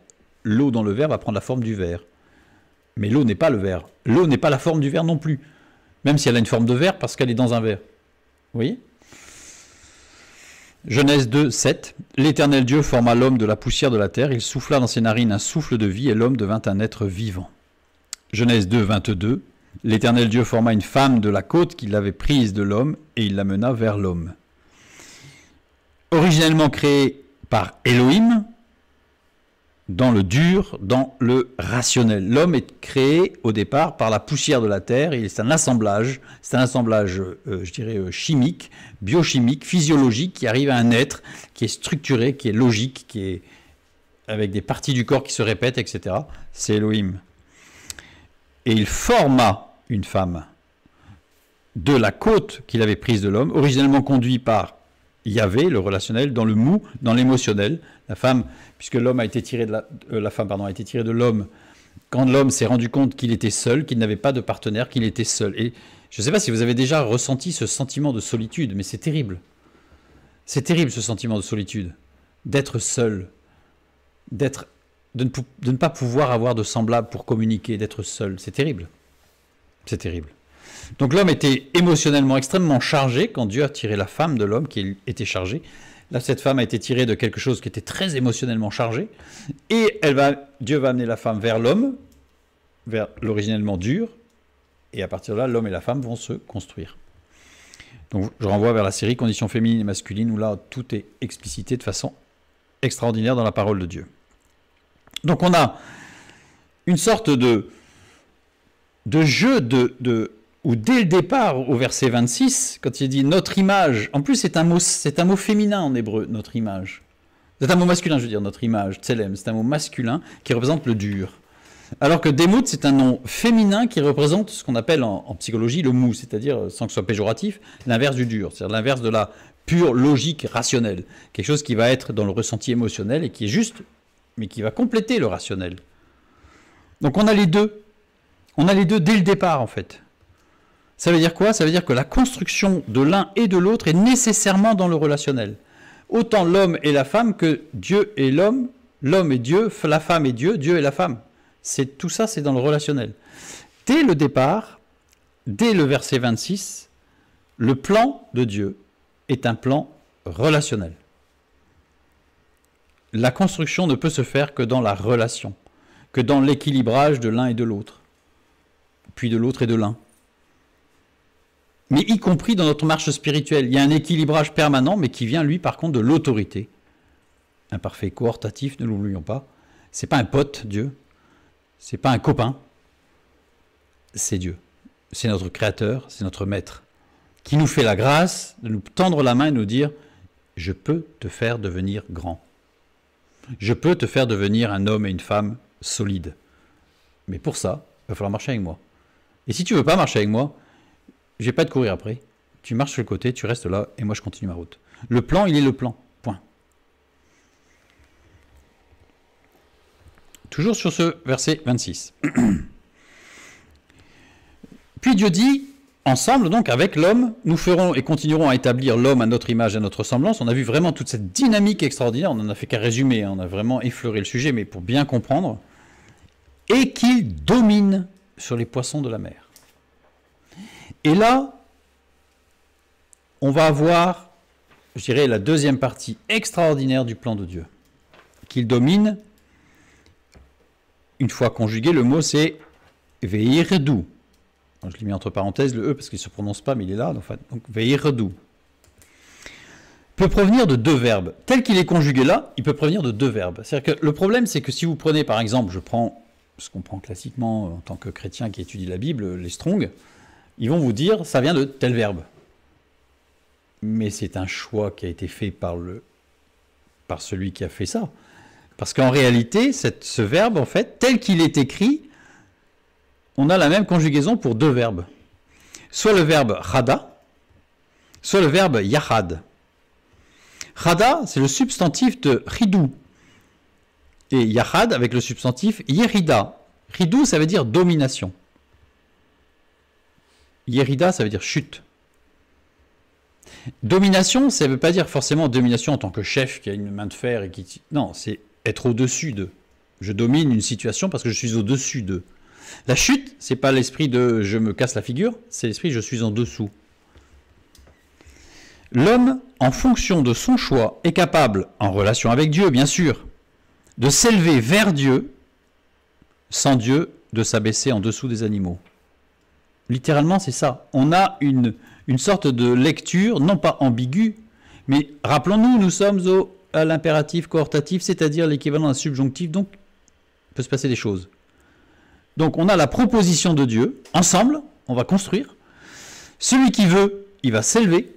Speaker 1: l'eau dans le verre va prendre la forme du verre. Mais l'eau n'est pas le verre. L'eau n'est pas la forme du verre non plus, même si elle a une forme de verre parce qu'elle est dans un verre. Vous voyez ? Genèse 2, 7. L'Éternel Dieu forma l'homme de la poussière de la terre, il souffla dans ses narines un souffle de vie, et l'homme devint un être vivant. Genèse 2, 22. L'Éternel Dieu forma une femme de la côte qu'il avait prise de l'homme, et il l'amena vers l'homme. Originellement créé par Elohim, dans le dur, dans le rationnel. L'homme est créé au départ par la poussière de la terre, et c'est un assemblage, je dirais, chimique, biochimique, physiologique, qui arrive à un être qui est structuré, qui est logique, qui est avec des parties du corps qui se répètent, etc. C'est Elohim. Et il forma une femme de la côte qu'il avait prise de l'homme, originellement conduit par Yahvé, le relationnel, dans le mou, dans l'émotionnel. La femme, puisque l'homme a été tiré de la femme a été tirée de l'homme quand l'homme s'est rendu compte qu'il était seul, qu'il n'avait pas de partenaire, qu'il était seul. Et je ne sais pas si vous avez déjà ressenti ce sentiment de solitude, mais c'est terrible. C'est terrible ce sentiment de solitude, d'être seul, de ne pas pouvoir avoir de semblable pour communiquer, d'être seul. C'est terrible. C'est terrible. Donc l'homme était émotionnellement extrêmement chargé quand Dieu a tiré la femme de l'homme qui était chargé. Là, cette femme a été tirée de quelque chose qui était très émotionnellement chargé. Et Dieu va amener la femme vers l'homme, vers l'originellement dur. Et à partir de là, l'homme et la femme vont se construire. Donc je renvoie vers la série Conditions féminines et masculines, où là, tout est explicité de façon extraordinaire dans la parole de Dieu. Donc on a une sorte de jeu où dès le départ, au verset 26, quand il dit « notre image », en plus c'est un mot féminin en hébreu, « notre image ». C'est un mot masculin, je veux dire, « notre image », « tselem », c'est un mot masculin qui représente le dur. Alors que « demout », c'est un nom féminin qui représente ce qu'on appelle en psychologie le mou, c'est-à-dire, sans que ce soit péjoratif, l'inverse du dur, c'est-à-dire l'inverse de la pure logique rationnelle. Quelque chose qui va être dans le ressenti émotionnel et qui est juste, mais qui va compléter le rationnel. Donc on a les deux. On a les deux dès le départ, en fait. Ça veut dire quoi? Ça veut dire que la construction de l'un et de l'autre est nécessairement dans le relationnel. Autant l'homme et la femme que Dieu et l'homme et Dieu, la femme et Dieu, Dieu et la femme. Tout ça, c'est dans le relationnel. Dès le départ, dès le verset 26, le plan de Dieu est un plan relationnel. La construction ne peut se faire que dans la relation, que dans l'équilibrage de l'un et de l'autre, puis de l'autre et de l'un. Mais y compris dans notre marche spirituelle, il y a un équilibrage permanent, mais qui vient, lui, par contre, de l'autorité. Imparfait, cohortatif, ne l'oublions pas. C'est pas un pote, Dieu. C'est pas un copain. C'est Dieu. C'est notre Créateur, c'est notre Maître, qui nous fait la grâce de nous tendre la main et nous dire « Je peux te faire devenir grand. Je peux te faire devenir un homme et une femme solides. Mais pour ça, il va falloir marcher avec moi. Et si tu veux pas marcher avec moi, je vais pas te courir après. Tu marches sur le côté, tu restes là, et moi je continue ma route. Le plan, il est le plan. Point. » Toujours sur ce verset 26. Puis Dieu dit, ensemble donc avec l'homme, nous ferons et continuerons à établir l'homme à notre image et à notre ressemblance. On a vu vraiment toute cette dynamique extraordinaire, on n'en a fait qu'à résumer, on a vraiment effleuré le sujet, mais pour bien comprendre. Et qu'il domine sur les poissons de la mer. Et là, on va avoir, je dirais, la deuxième partie extraordinaire du plan de Dieu. Qu'il domine, une fois conjugué, le mot c'est « ve'irdu ». Je l'ai mis entre parenthèses, le « e » parce qu'il ne se prononce pas, mais il est là. Donc « ve'irdu » peut provenir de deux verbes. Tel qu'il est conjugué là, il peut provenir de deux verbes. C'est-à-dire que le problème, c'est que si vous prenez, par exemple, je prends ce qu'on prend classiquement en tant que chrétien qui étudie la Bible, les Strong, ils vont vous dire « ça vient de tel verbe ». Mais c'est un choix qui a été fait par celui qui a fait ça. Parce qu'en réalité, ce verbe, en fait, tel qu'il est écrit, on a la même conjugaison pour deux verbes. Soit le verbe chada, soit le verbe yahad. Chada, c'est le substantif de chidou. Et yahad avec le substantif yerida. Chidou, ça veut dire domination. Yerida, ça veut dire chute. Domination, ça ne veut pas dire forcément domination en tant que chef qui a une main de fer et qui... Non, c'est être au-dessus d'eux. Je domine une situation parce que je suis au-dessus d'eux. La chute, c'est pas l'esprit de « je me casse la figure », c'est l'esprit « je suis en dessous ». L'homme, en fonction de son choix, est capable, en relation avec Dieu bien sûr, de s'élever vers Dieu, sans Dieu, de s'abaisser en dessous des animaux. Littéralement, c'est ça. On a une sorte de lecture, non pas ambiguë, mais rappelons-nous, nous sommes à l'impératif cohortatif, c'est-à-dire l'équivalent d'un subjonctif, donc il peut se passer des choses. Donc on a la proposition de Dieu, ensemble, on va construire. Celui qui veut, il va s'élever,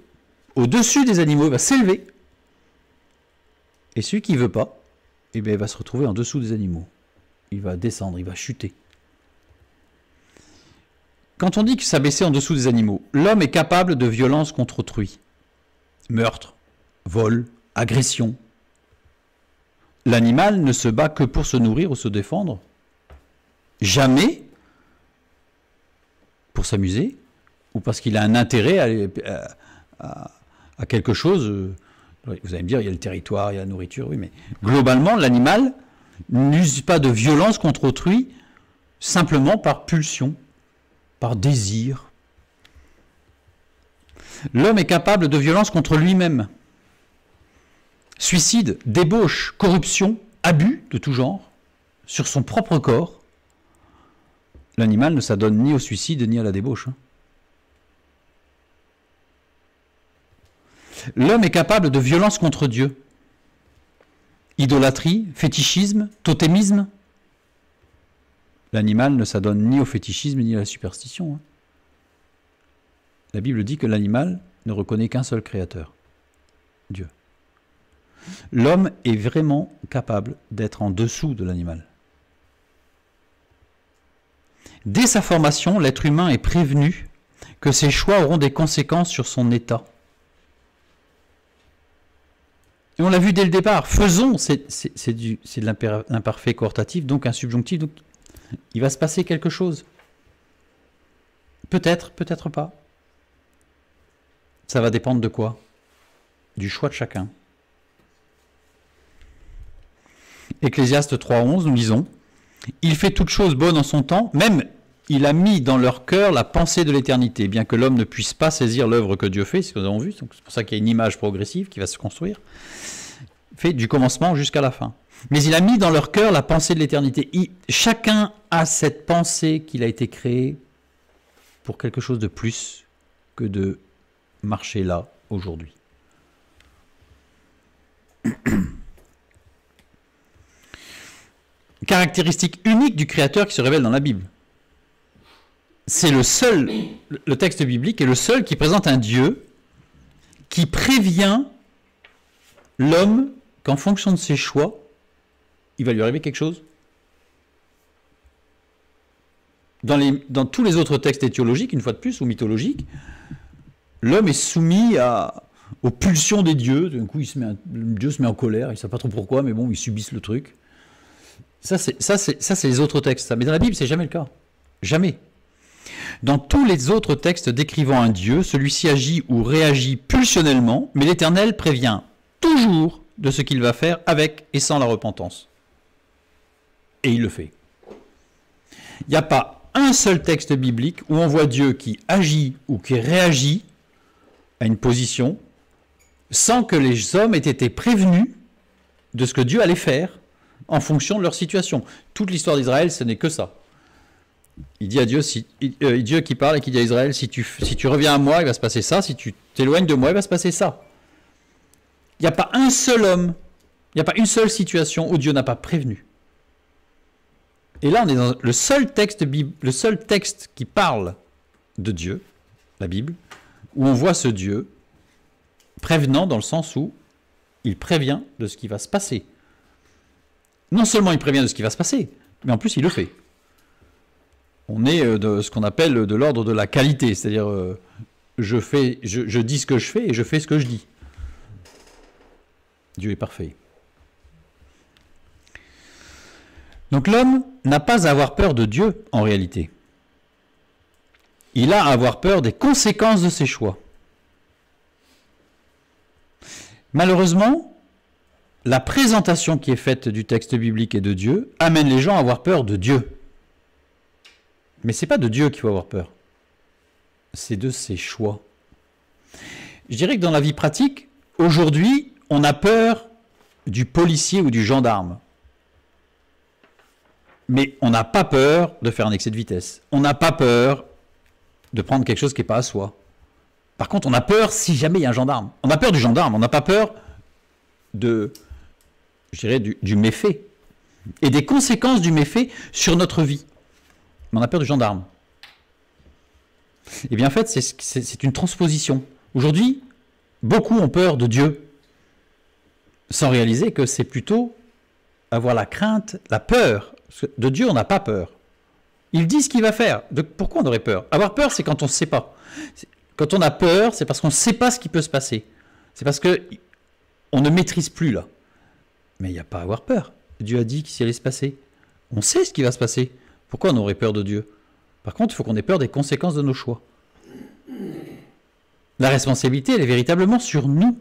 Speaker 1: au-dessus des animaux, il va s'élever. Et celui qui ne veut pas, eh bien, il va se retrouver en dessous des animaux. Il va descendre, il va chuter. Quand on dit que s'abaisser en dessous des animaux, l'homme est capable de violence contre autrui. Meurtre, vol, agression. L'animal ne se bat que pour se nourrir ou se défendre. Jamais pour s'amuser ou parce qu'il a un intérêt à quelque chose. Vous allez me dire, il y a le territoire, il y a la nourriture, oui, mais globalement, l'animal n'use pas de violence contre autrui simplement par pulsion, par désir. L'homme est capable de violence contre lui-même. Suicide, débauche, corruption, abus de tout genre, sur son propre corps. L'animal ne s'adonne ni au suicide ni à la débauche. L'homme est capable de violence contre Dieu. Idolâtrie, fétichisme, totémisme. L'animal ne s'adonne ni au fétichisme ni à la superstition. La Bible dit que l'animal ne reconnaît qu'un seul créateur, Dieu. L'homme est vraiment capable d'être en dessous de l'animal. Dès sa formation, l'être humain est prévenu que ses choix auront des conséquences sur son état. Et on l'a vu dès le départ. Faisons, c'est de l'imparfait cohortatif, donc un subjonctif. Donc il va se passer quelque chose. Peut-être, peut-être pas. Ça va dépendre de quoi? Du choix de chacun. Ecclésiaste 3.11, nous lisons Il fait toutes choses bonnes en son temps, même il a mis dans leur cœur la pensée de l'éternité, bien que l'homme ne puisse pas saisir l'œuvre que Dieu fait, c'est ce que nous avons vu, c'est pour ça qu'il y a une image progressive qui va se construire, fait du commencement jusqu'à la fin. Mais il a mis dans leur cœur la pensée de l'éternité. Chacun a cette pensée qu'il a été créé pour quelque chose de plus que de marcher là, aujourd'hui. Caractéristique unique du Créateur qui se révèle dans la Bible. C'est le texte biblique est le seul qui présente un Dieu qui prévient l'homme qu'en fonction de ses choix, il va lui arriver quelque chose. Dans tous les autres textes étiologiques, une fois de plus, ou mythologiques, l'homme est soumis aux pulsions des dieux. D'un coup, Dieu se met en colère, il ne sait pas trop pourquoi, mais bon, ils subissent le truc. Ça, c'est les autres textes. Mais dans la Bible, c'est jamais le cas. Jamais. Dans tous les autres textes décrivant un Dieu, celui-ci agit ou réagit pulsionnellement, mais l'Éternel prévient toujours de ce qu'il va faire avec et sans la repentance. Et il le fait. Il n'y a pas un seul texte biblique où on voit Dieu qui agit ou qui réagit à une position sans que les hommes aient été prévenus de ce que Dieu allait faire en fonction de leur situation. Toute l'histoire d'Israël, ce n'est que ça. Il dit à Dieu, Dieu qui parle et qui dit à Israël, si tu reviens à moi, il va se passer ça, si tu t'éloignes de moi, il va se passer ça. Il n'y a pas un seul homme, il n'y a pas une seule situation où Dieu n'a pas prévenu. Et là, on est dans le seul texte qui parle de Dieu, la Bible, où on voit ce Dieu prévenant dans le sens où il prévient de ce qui va se passer. Non seulement il prévient de ce qui va se passer, mais en plus il le fait. On est de ce qu'on appelle de l'ordre de la qualité, c'est-à-dire je dis ce que je fais et je fais ce que je dis. Dieu est parfait. Donc l'homme n'a pas à avoir peur de Dieu en réalité. Il a à avoir peur des conséquences de ses choix. Malheureusement, la présentation qui est faite du texte biblique et de Dieu amène les gens à avoir peur de Dieu. Mais ce n'est pas de Dieu qu'il faut avoir peur. C'est de ses choix. Je dirais que dans la vie pratique, aujourd'hui, on a peur du policier ou du gendarme. Mais on n'a pas peur de faire un excès de vitesse. On n'a pas peur de prendre quelque chose qui n'est pas à soi. Par contre, on a peur si jamais il y a un gendarme. On a peur du gendarme, on n'a pas peur du méfait et des conséquences du méfait sur notre vie. Mais on a peur du gendarme. Et bien en fait, c'est une transposition. Aujourd'hui, beaucoup ont peur de Dieu, sans réaliser que c'est plutôt avoir la crainte, la peur. De Dieu, on n'a pas peur. Il dit ce qu'il va faire. Pourquoi on aurait peur? Avoir peur, c'est quand on ne sait pas. Quand on a peur, c'est parce qu'on ne sait pas ce qui peut se passer. C'est parce qu'on ne maîtrise plus là. Mais il n'y a pas à avoir peur. Dieu a dit qu'il s'y allait se passer. On sait ce qui va se passer. Pourquoi on aurait peur de Dieu? Par contre, il faut qu'on ait peur des conséquences de nos choix. La responsabilité, elle est véritablement sur nous.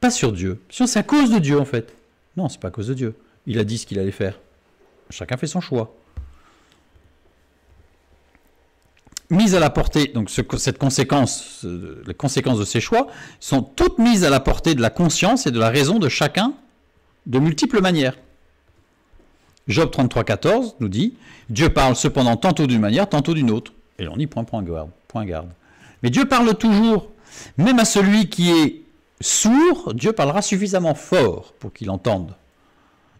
Speaker 1: Pas sur Dieu. C'est à cause de Dieu, en fait. Non, c'est pas à cause de Dieu. Il a dit ce qu'il allait faire. Chacun fait son choix. Mise à la portée, donc cette conséquence, les conséquences de ces choix, sont toutes mises à la portée de la conscience et de la raison de chacun de multiples manières. Job 33,14 nous dit « Dieu parle cependant tantôt d'une manière, tantôt d'une autre. » Et on y prend point garde. Mais Dieu parle toujours. Même à celui qui est sourd, Dieu parlera suffisamment fort pour qu'il entende.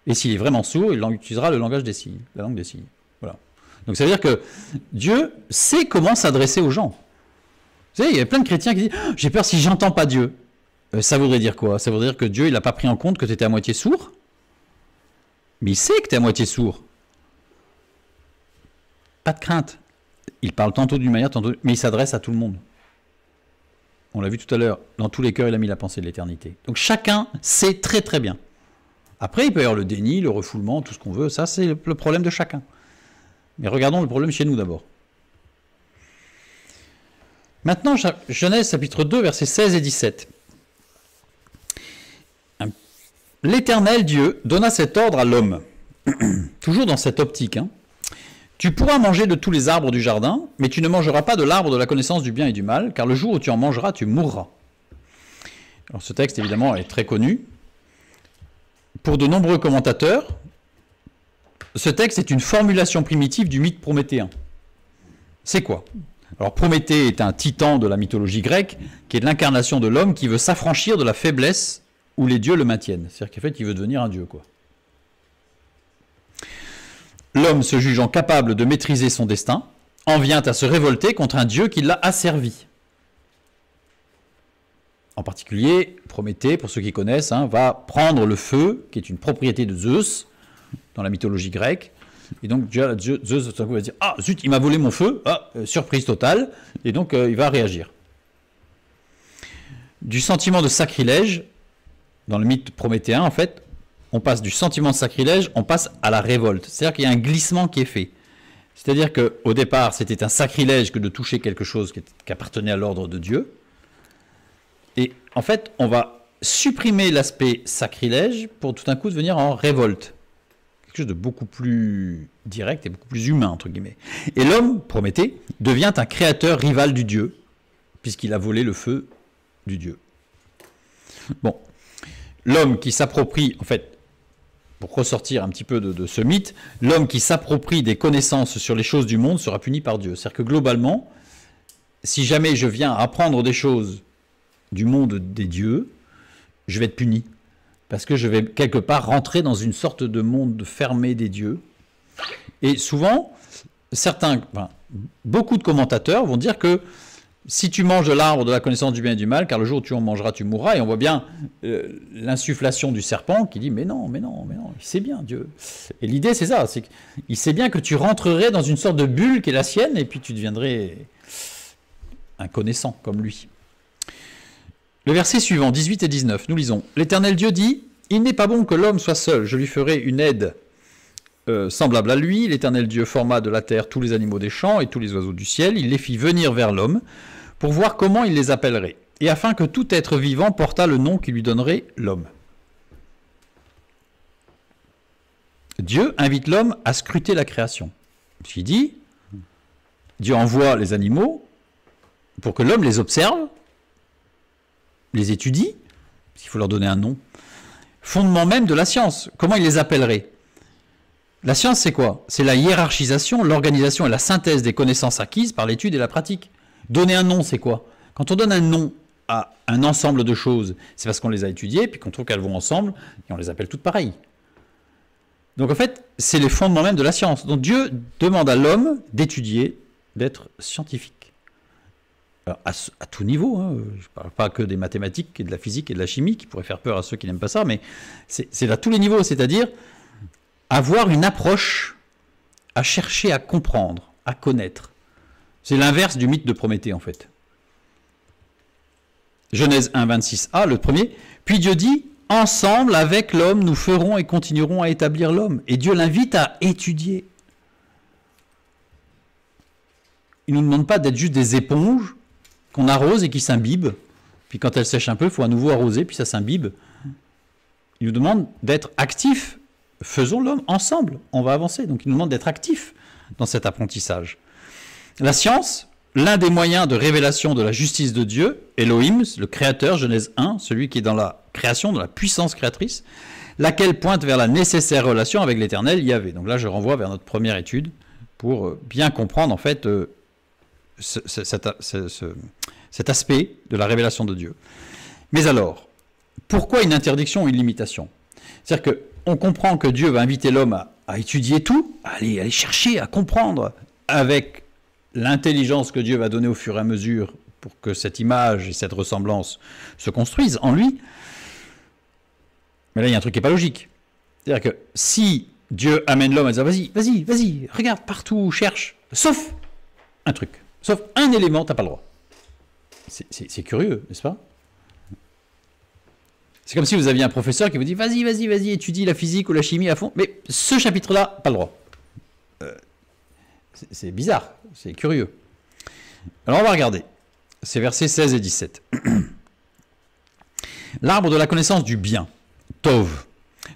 Speaker 1: Et s'il est vraiment sourd, il utilisera le langage des signes, la langue des signes. Voilà. Donc ça veut dire que Dieu sait comment s'adresser aux gens. Vous savez, il y a plein de chrétiens qui disent « J'ai peur si j'entends pas Dieu ». Ça voudrait dire quoi? Ça voudrait dire que Dieu, il n'a pas pris en compte que tu étais à moitié sourd? Mais il sait que tu es à moitié sourd. Pas de crainte. Il parle tantôt d'une manière, tantôt... mais il s'adresse à tout le monde. On l'a vu tout à l'heure, dans tous les cœurs, il a mis la pensée de l'éternité. Donc chacun sait très très bien. Après, il peut y avoir le déni, le refoulement, tout ce qu'on veut. Ça, c'est le problème de chacun. Mais regardons le problème chez nous d'abord. Maintenant, Genèse chapitre 2, versets 16 et 17. L'Éternel Dieu donna cet ordre à l'homme. toujours dans cette optique, hein. Tu pourras manger de tous les arbres du jardin, mais tu ne mangeras pas de l'arbre de la connaissance du bien et du mal, car le jour où tu en mangeras, tu mourras. Alors ce texte, évidemment, est très connu. Pour de nombreux commentateurs, ce texte est une formulation primitive du mythe prométhéen. C'est quoi? Alors Prométhée est un titan de la mythologie grecque, qui est l'incarnation de l'homme qui veut s'affranchir de la faiblesse où les dieux le maintiennent. C'est-à-dire qu'en fait, il veut devenir un dieu, quoi. L'homme, se jugeant capable de maîtriser son destin, en vient à se révolter contre un dieu qui l'a asservi. En particulier, Prométhée, pour ceux qui connaissent, hein, va prendre le feu, qui est une propriété de Zeus, dans la mythologie grecque. Et donc Zeus tout à coup va dire « Ah, zut, il m'a volé mon feu !» surprise totale. Et donc, il va réagir. Du sentiment de sacrilège, dans le mythe prométhéen, en fait, on passe du sentiment de sacrilège, on passe à la révolte. C'est-à-dire qu'il y a un glissement qui est fait. C'est-à-dire qu'au départ, c'était un sacrilège que de toucher quelque chose qui appartenait à l'ordre de Dieu. Et en fait, on va supprimer l'aspect sacrilège pour tout d'un coup devenir en révolte. Quelque chose de beaucoup plus direct et beaucoup plus humain, entre guillemets. Et l'homme, Prométhée, devient un créateur rival du Dieu, puisqu'il a volé le feu du Dieu. Bon, l'homme qui s'approprie, en fait, pour ressortir un petit peu de ce mythe, l'homme qui s'approprie des connaissances sur les choses du monde sera puni par Dieu. C'est-à-dire que globalement, si jamais je viens apprendre des choses du monde des dieux, je vais être puni. Parce que je vais quelque part rentrer dans une sorte de monde fermé des dieux. Et souvent, beaucoup de commentateurs vont dire que si tu manges de l'arbre de la connaissance du bien et du mal, car le jour où tu en mangeras, tu mourras. Et on voit bien l'insufflation du serpent qui dit mais non, il sait bien Dieu. Et l'idée c'est ça, c'est qu'il sait bien que tu rentrerais dans une sorte de bulle qui est la sienne et puis tu deviendrais un connaissant comme lui. Le verset suivant, 18 et 19, nous lisons. L'Éternel Dieu dit, il n'est pas bon que l'homme soit seul, je lui ferai une aide semblable à lui. L'Éternel Dieu forma de la terre tous les animaux des champs et tous les oiseaux du ciel, il les fit venir vers l'homme pour voir comment il les appellerait, et afin que tout être vivant portât le nom qu'il lui donnerait l'homme. Dieu invite l'homme à scruter la création. Il dit, Dieu envoie les animaux pour que l'homme les observe, les étudie, parce qu'il faut leur donner un nom. Fondement même de la science. Comment il les appellerait? La science, c'est quoi? C'est la hiérarchisation, l'organisation et la synthèse des connaissances acquises par l'étude et la pratique. Donner un nom, c'est quoi? Quand on donne un nom à un ensemble de choses, c'est parce qu'on les a étudiées, puis qu'on trouve qu'elles vont ensemble, et on les appelle toutes pareilles. Donc en fait, c'est les fondements même de la science. Donc Dieu demande à l'homme d'étudier, d'être scientifique. Alors, à tout niveau, hein. Je ne parle pas que des mathématiques et de la physique et de la chimie, qui pourraient faire peur à ceux qui n'aiment pas ça, mais c'est à tous les niveaux, c'est-à-dire avoir une approche à chercher à comprendre, à connaître. C'est l'inverse du mythe de Prométhée, en fait. Genèse 1, 26a, le premier. Puis Dieu dit, ensemble avec l'homme, nous ferons et continuerons à établir l'homme. Et Dieu l'invite à étudier. Il ne nous demande pas d'être juste des éponges qu'on arrose et qui s'imbibent. Puis quand elles sèchent un peu, il faut à nouveau arroser, puis ça s'imbibe. Il nous demande d'être actifs. Faisons l'homme ensemble, on va avancer. Donc il nous demande d'être actifs dans cet apprentissage. La science, l'un des moyens de révélation de la justice de Dieu, Elohim, le créateur, Genèse 1, celui qui est dans la création, dans la puissance créatrice, laquelle pointe vers la nécessaire relation avec l'Éternel Yahvé. Donc là, je renvoie vers notre première étude pour bien comprendre en fait cet aspect de la révélation de Dieu. Mais alors, pourquoi une interdiction ou une limitation? C'est-à-dire qu'on comprend que Dieu va inviter l'homme à étudier tout, à aller chercher, à comprendre, avec l'intelligence que Dieu va donner au fur et à mesure pour que cette image et cette ressemblance se construisent en lui. Mais là, il y a un truc qui n'est pas logique. C'est-à-dire que si Dieu amène l'homme à dire vas-y, regarde partout, cherche, sauf un truc, sauf un élément, tu n'as pas le droit. C'est curieux, n'est-ce pas? C'est comme si vous aviez un professeur qui vous dit vas-y, étudie la physique ou la chimie à fond, mais ce chapitre-là, pas le droit. C'est bizarre, c'est curieux. Alors on va regarder. C'est versets 16 et 17. L'arbre de la connaissance du bien, Tov.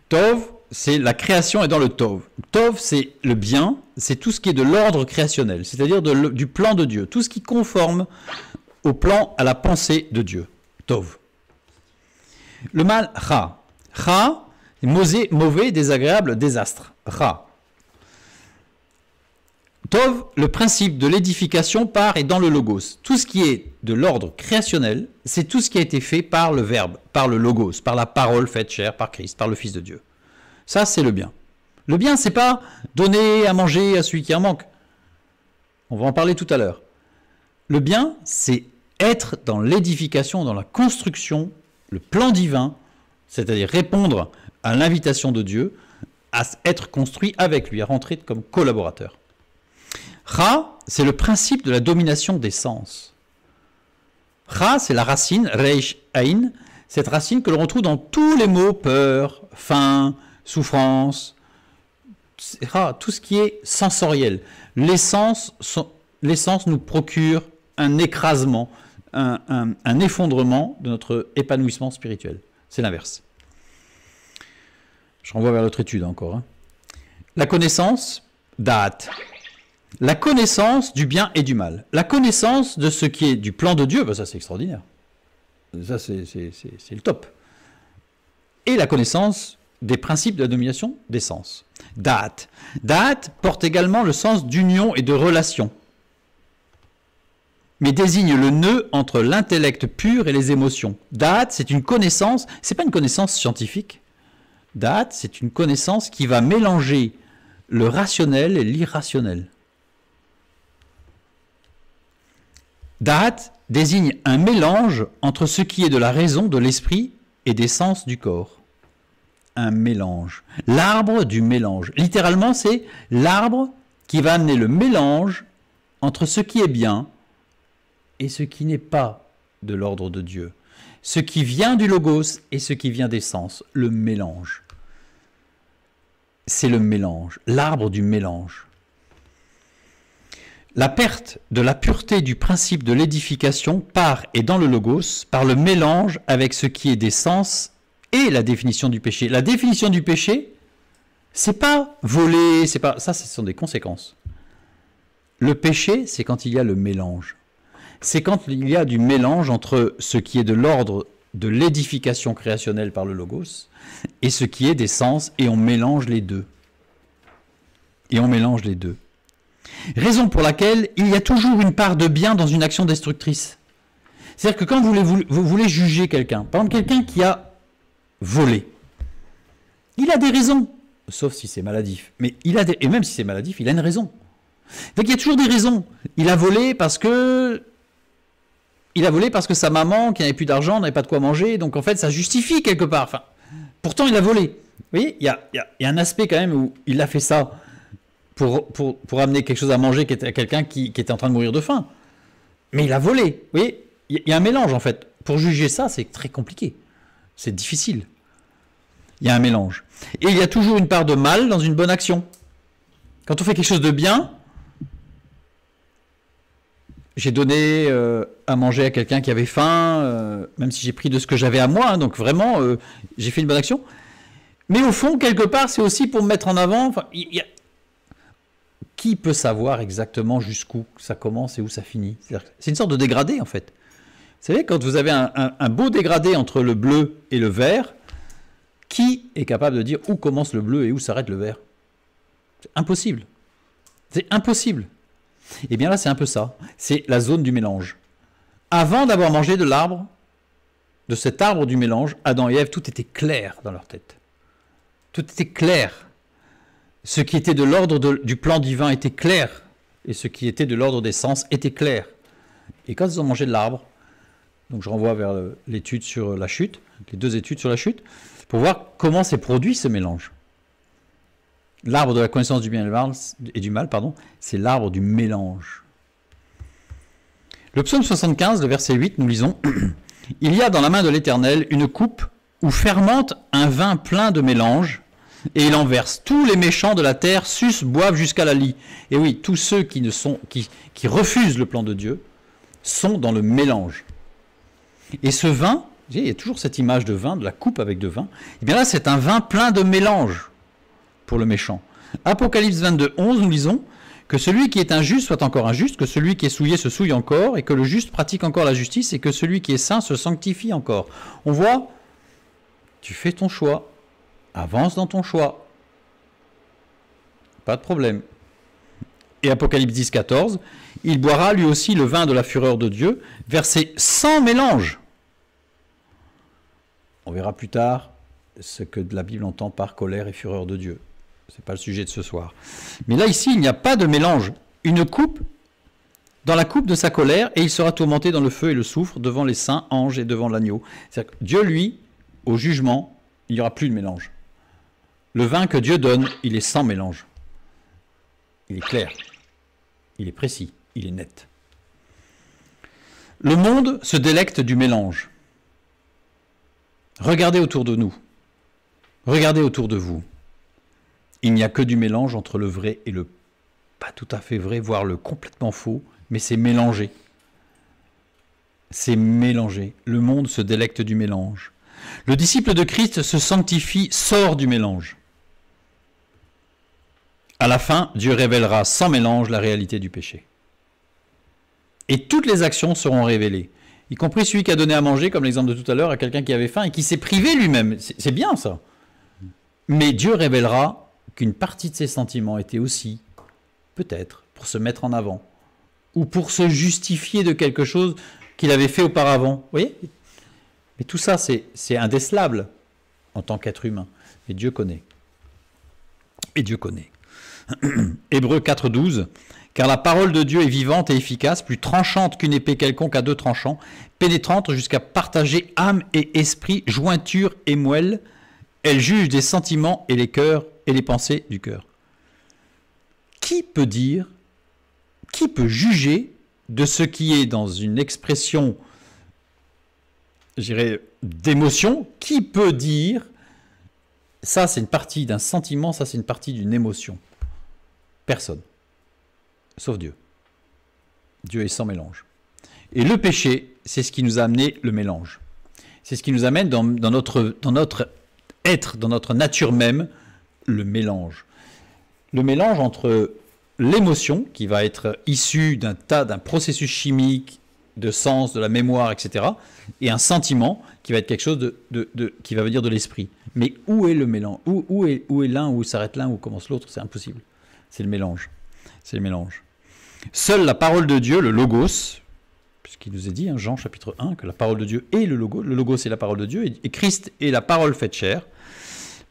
Speaker 1: Tov, c'est la création est dans le Tov. Tov, c'est le bien, c'est tout ce qui est de l'ordre créationnel, c'est-à-dire du plan de Dieu, tout ce qui conforme au plan, à la pensée de Dieu. Tov. Le mal, Ra. Ra, mauvais, désagréable, désastre. Ra. Tov, le principe de l'édification part et dans le logos. Tout ce qui est de l'ordre créationnel, c'est tout ce qui a été fait par le verbe, par le logos, par la parole faite chair, par Christ, par le Fils de Dieu. Ça, c'est le bien. Le bien, c'est pas donner à manger à celui qui en manque. On va en parler tout à l'heure. Le bien, c'est être dans l'édification, dans la construction, le plan divin, c'est-à-dire répondre à l'invitation de Dieu, à être construit avec lui, à rentrer comme collaborateur. Ra, c'est le principe de la domination des sens. Ra, c'est la racine, Reish Aïn, cette racine que l'on retrouve dans tous les mots, peur, faim, souffrance, Ra, tout ce qui est sensoriel. Les sens nous procurent un écrasement, un effondrement de notre épanouissement spirituel. C'est l'inverse. Je renvoie vers l'autre étude encore. La connaissance, Da'at. La connaissance du bien et du mal. La connaissance de ce qui est du plan de Dieu, ben ça c'est extraordinaire. Ça c'est le top. Et la connaissance des principes de la domination des sens. Da'at. Da'at porte également le sens d'union et de relation, mais désigne le nœud entre l'intellect pur et les émotions. Da'at, c'est une connaissance, c'est pas une connaissance scientifique. Da'at, c'est une connaissance qui va mélanger le rationnel et l'irrationnel. Da'at désigne un mélange entre ce qui est de la raison, de l'esprit et des sens du corps. Un mélange. L'arbre du mélange. Littéralement, c'est l'arbre qui va amener le mélange entre ce qui est bien et ce qui n'est pas de l'ordre de Dieu. Ce qui vient du logos et ce qui vient des sens. Le mélange. C'est le mélange. L'arbre du mélange. La perte de la pureté du principe de l'édification par et dans le logos, par le mélange avec ce qui est des sens et la définition du péché. La définition du péché, c'est pas voler, c'est pas ça, ce sont des conséquences. Le péché, c'est quand il y a le mélange. C'est quand il y a du mélange entre ce qui est de l'ordre de l'édification créationnelle par le logos et ce qui est des sens, et on mélange les deux. Et on mélange les deux. Raison pour laquelle il y a toujours une part de bien dans une action destructrice. C'est-à-dire que quand vous voulez juger quelqu'un, par exemple quelqu'un qui a volé, il a des raisons, sauf si c'est maladif, mais et même si c'est maladif, il a une raison. Donc il y a toujours des raisons. Il a volé parce que sa maman, qui n'avait plus d'argent, n'avait pas de quoi manger, donc en fait ça justifie quelque part. Enfin, pourtant il a volé. Vous voyez, il y a un aspect quand même où il a fait ça pour amener quelque chose à manger à quelqu'un qui était en train de mourir de faim. Mais il a volé. Vous voyez, il y a un mélange en fait. Pour juger ça, c'est très compliqué. C'est difficile. Il y a un mélange. Et il y a toujours une part de mal dans une bonne action. Quand on fait quelque chose de bien, j'ai donné à manger à quelqu'un qui avait faim, même si j'ai pris de ce que j'avais à moi, donc vraiment, j'ai fait une bonne action. Mais au fond, quelque part, c'est aussi pour me mettre en avant. Enfin, qui peut savoir exactement jusqu'où ça commence et où ça finit? C'est une sorte de dégradé, en fait. Vous savez, quand vous avez un beau dégradé entre le bleu et le vert, qui est capable de dire où commence le bleu et où s'arrête le vert? C'est impossible. C'est impossible. Et bien là, c'est un peu ça. C'est la zone du mélange. Avant d'avoir mangé de l'arbre, de cet arbre du mélange, Adam et Ève, tout était clair dans leur tête. Tout était clair. Ce qui était de l'ordre du plan divin était clair. Et ce qui était de l'ordre des sens était clair. Et quand ils ont mangé de l'arbre, donc je renvoie vers l'étude sur la chute, les deux études sur la chute, pour voir comment s'est produit ce mélange. L'arbre de la connaissance du bien et du mal, c'est l'arbre du mélange. Le psaume 75, le verset 8, nous lisons « Il y a dans la main de l'Éternel une coupe où fermente un vin plein de mélange, et il en verse. Tous les méchants de la terre sucent, boivent jusqu'à la lie. » Et oui, tous ceux qui refusent le plan de Dieu sont dans le mélange. Et ce vin, il y a toujours cette image de vin, de la coupe avec de vin, et bien là c'est un vin plein de mélange. pour le méchant. Apocalypse 22, 11, nous lisons que celui qui est injuste soit encore injuste, que celui qui est souillé se souille encore, et que le juste pratique encore la justice, et que celui qui est saint se sanctifie encore. On voit, tu fais ton choix, avance dans ton choix. Pas de problème. Et Apocalypse 10, 14, il boira lui aussi le vin de la fureur de Dieu, versé sans mélange. On verra plus tard ce que la Bible entend par colère et fureur de Dieu. Ce n'est pas le sujet de ce soir. Mais là, ici, il n'y a pas de mélange. Une coupe, dans la coupe de sa colère, et il sera tourmenté dans le feu et le soufre devant les saints anges et devant l'agneau. C'est-à-dire que Dieu, lui, au jugement, il n'y aura plus de mélange. Le vin que Dieu donne, il est sans mélange. Il est clair, il est précis, il est net. Le monde se délecte du mélange. Regardez autour de nous. Regardez autour de vous. Il n'y a que du mélange entre le vrai et le pas tout à fait vrai, voire le complètement faux, mais c'est mélangé. C'est mélangé. Le monde se délecte du mélange. Le disciple de Christ se sanctifie, sort du mélange. À la fin, Dieu révélera sans mélange la réalité du péché. Et toutes les actions seront révélées, y compris celui qui a donné à manger, comme l'exemple de tout à l'heure, à quelqu'un qui avait faim et qui s'est privé lui-même. C'est bien ça. Mais Dieu révélera qu'une partie de ses sentiments était aussi, peut-être, pour se mettre en avant, ou pour se justifier de quelque chose qu'il avait fait auparavant. Vous voyez ? Mais tout ça, c'est indécelable en tant qu'être humain. Et Dieu connaît. Et Dieu connaît. Hébreux 4, 12. Car la parole de Dieu est vivante et efficace, plus tranchante qu'une épée quelconque à deux tranchants, pénétrante jusqu'à partager âme et esprit, jointure et moelle. Elle juge des sentiments et les cœurs et les pensées du cœur. Qui peut dire, qui peut juger de ce qui est dans une expression, je dirais, d'émotion? Qui peut dire, ça c'est une partie d'un sentiment, ça c'est une partie d'une émotion? Personne. Sauf Dieu. Dieu est sans mélange. Et le péché, c'est ce qui nous a amené le mélange. C'est ce qui nous amène dans notre être, dans notre nature même, le mélange. Le mélange entre l'émotion, qui va être issue d'un processus chimique, de sens, de la mémoire, etc., et un sentiment, qui va être quelque chose qui va venir de l'esprit. Mais où est le mélange? Où est l'un, où s'arrête l'un, où commence l'autre? C'est impossible. C'est le mélange. C'est le mélange. Seule la parole de Dieu, le logos, puisqu'il nous est dit, Jean chapitre 1, que la parole de Dieu est le logos est la parole de Dieu, et Christ est la parole faite chair,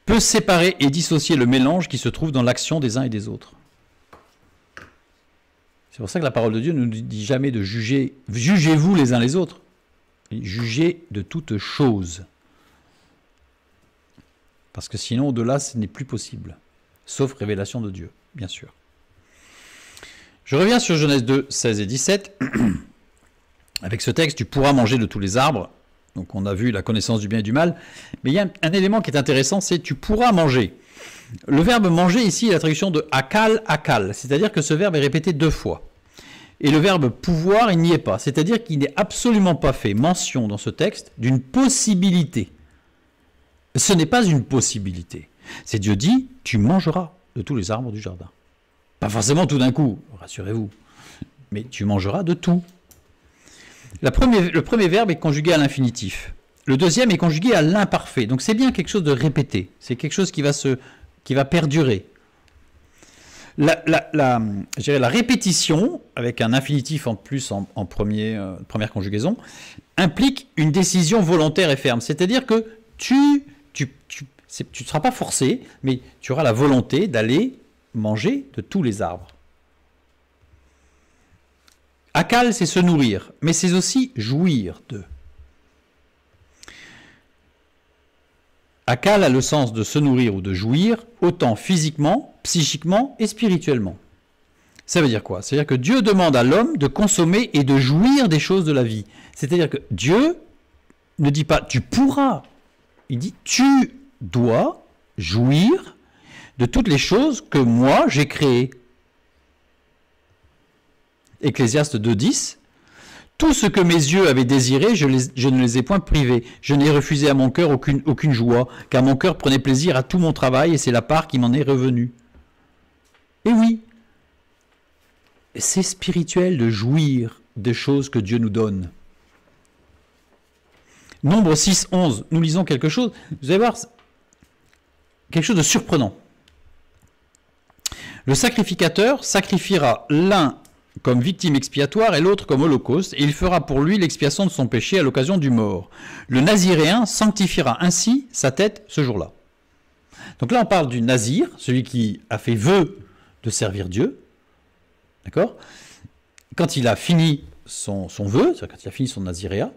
Speaker 1: peut séparer et dissocier le mélange qui se trouve dans l'action des uns et des autres. C'est pour ça que la parole de Dieu ne nous dit jamais de juger. Jugez-vous les uns les autres. Jugez de toutes choses. Parce que sinon, au-delà, ce n'est plus possible. Sauf révélation de Dieu, bien sûr. Je reviens sur Genèse 2, 16 et 17. Avec ce texte, tu pourras manger de tous les arbres. Donc on a vu la connaissance du bien et du mal. Mais il y a un élément qui est intéressant, c'est tu pourras manger. Le verbe manger ici est la traduction de akal, akal. C'est-à-dire que ce verbe est répété 2 fois. Et le verbe pouvoir, il n'y est pas. C'est-à-dire qu'il n'est absolument pas fait mention dans ce texte d'une possibilité. Ce n'est pas une possibilité. C'est Dieu dit, tu mangeras de tous les arbres du jardin. Pas forcément tout d'un coup, rassurez-vous. Mais tu mangeras de tout. Le premier verbe est conjugué à l'infinitif. Le deuxième est conjugué à l'imparfait. Donc c'est bien quelque chose de répété. C'est quelque chose qui va perdurer. La répétition, avec un infinitif en plus en première conjugaison, implique une décision volontaire et ferme. C'est-à-dire que tu ne seras pas forcé, mais tu auras la volonté d'aller manger de tous les arbres. Akal, c'est se nourrir, mais c'est aussi jouir de. Akal a le sens de se nourrir ou de jouir, autant physiquement, psychiquement et spirituellement. Ça veut dire quoi? C'est-à-dire que Dieu demande à l'homme de consommer et de jouir des choses de la vie. C'est-à-dire que Dieu ne dit pas « tu pourras », il dit « tu dois jouir de toutes les choses que moi j'ai créées ». Ecclésiaste 2.10, Tout ce que mes yeux avaient désiré, je ne les ai point privés. Je n'ai refusé à mon cœur aucune joie, car mon cœur prenait plaisir à tout mon travail, et c'est la part qui m'en est revenue. Et oui, c'est spirituel de jouir des choses que Dieu nous donne. Nombre 6, 11, nous lisons quelque chose, vous allez voir, quelque chose de surprenant. Le sacrificateur sacrifiera l'un comme victime expiatoire et l'autre comme holocauste, et il fera pour lui l'expiation de son péché à l'occasion du mort. Le naziréen sanctifiera ainsi sa tête ce jour-là. Donc là, on parle du nazir, celui qui a fait vœu de servir Dieu. D'accord ? Quand il a fini son vœu, c'est-à-dire quand il a fini son naziréat,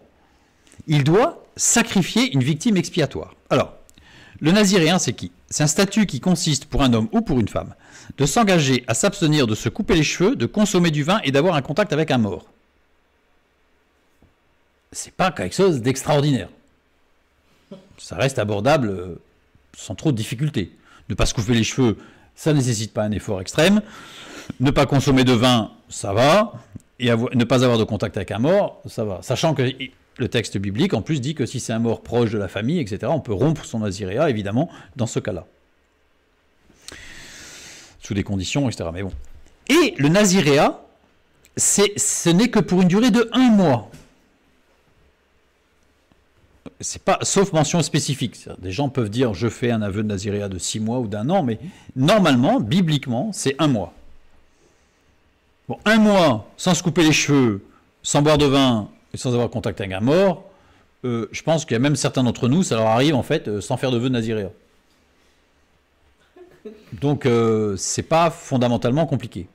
Speaker 1: il doit sacrifier une victime expiatoire. Alors, le naziréen, c'est qui ? C'est un statut qui consiste, pour un homme ou pour une femme, de s'engager à s'abstenir de se couper les cheveux, de consommer du vin et d'avoir un contact avec un mort. C'est pas quelque chose d'extraordinaire. Ça reste abordable sans trop de difficulté. Ne pas se couper les cheveux, ça ne nécessite pas un effort extrême. Ne pas consommer de vin, ça va. Et ne pas avoir de contact avec un mort, ça va. Sachant que le texte biblique, en plus, dit que si c'est un mort proche de la famille, etc., on peut rompre son naziréat, évidemment, dans ce cas-là. Sous des conditions, etc. Mais bon. Et le naziréat, ce n'est que pour une durée de 1 mois. C'est pas, sauf mention spécifique. Des gens peuvent dire, je fais un aveu de naziréat de 6 mois ou d'1 an, mais normalement, bibliquement, c'est 1 mois. Bon, 1 mois, sans se couper les cheveux, sans boire de vin, et sans avoir contact avec un mort, je pense qu'il y a même certains d'entre nous, ça leur arrive en fait sans faire de vœu de naziréat. Donc c'est pas fondamentalement compliqué.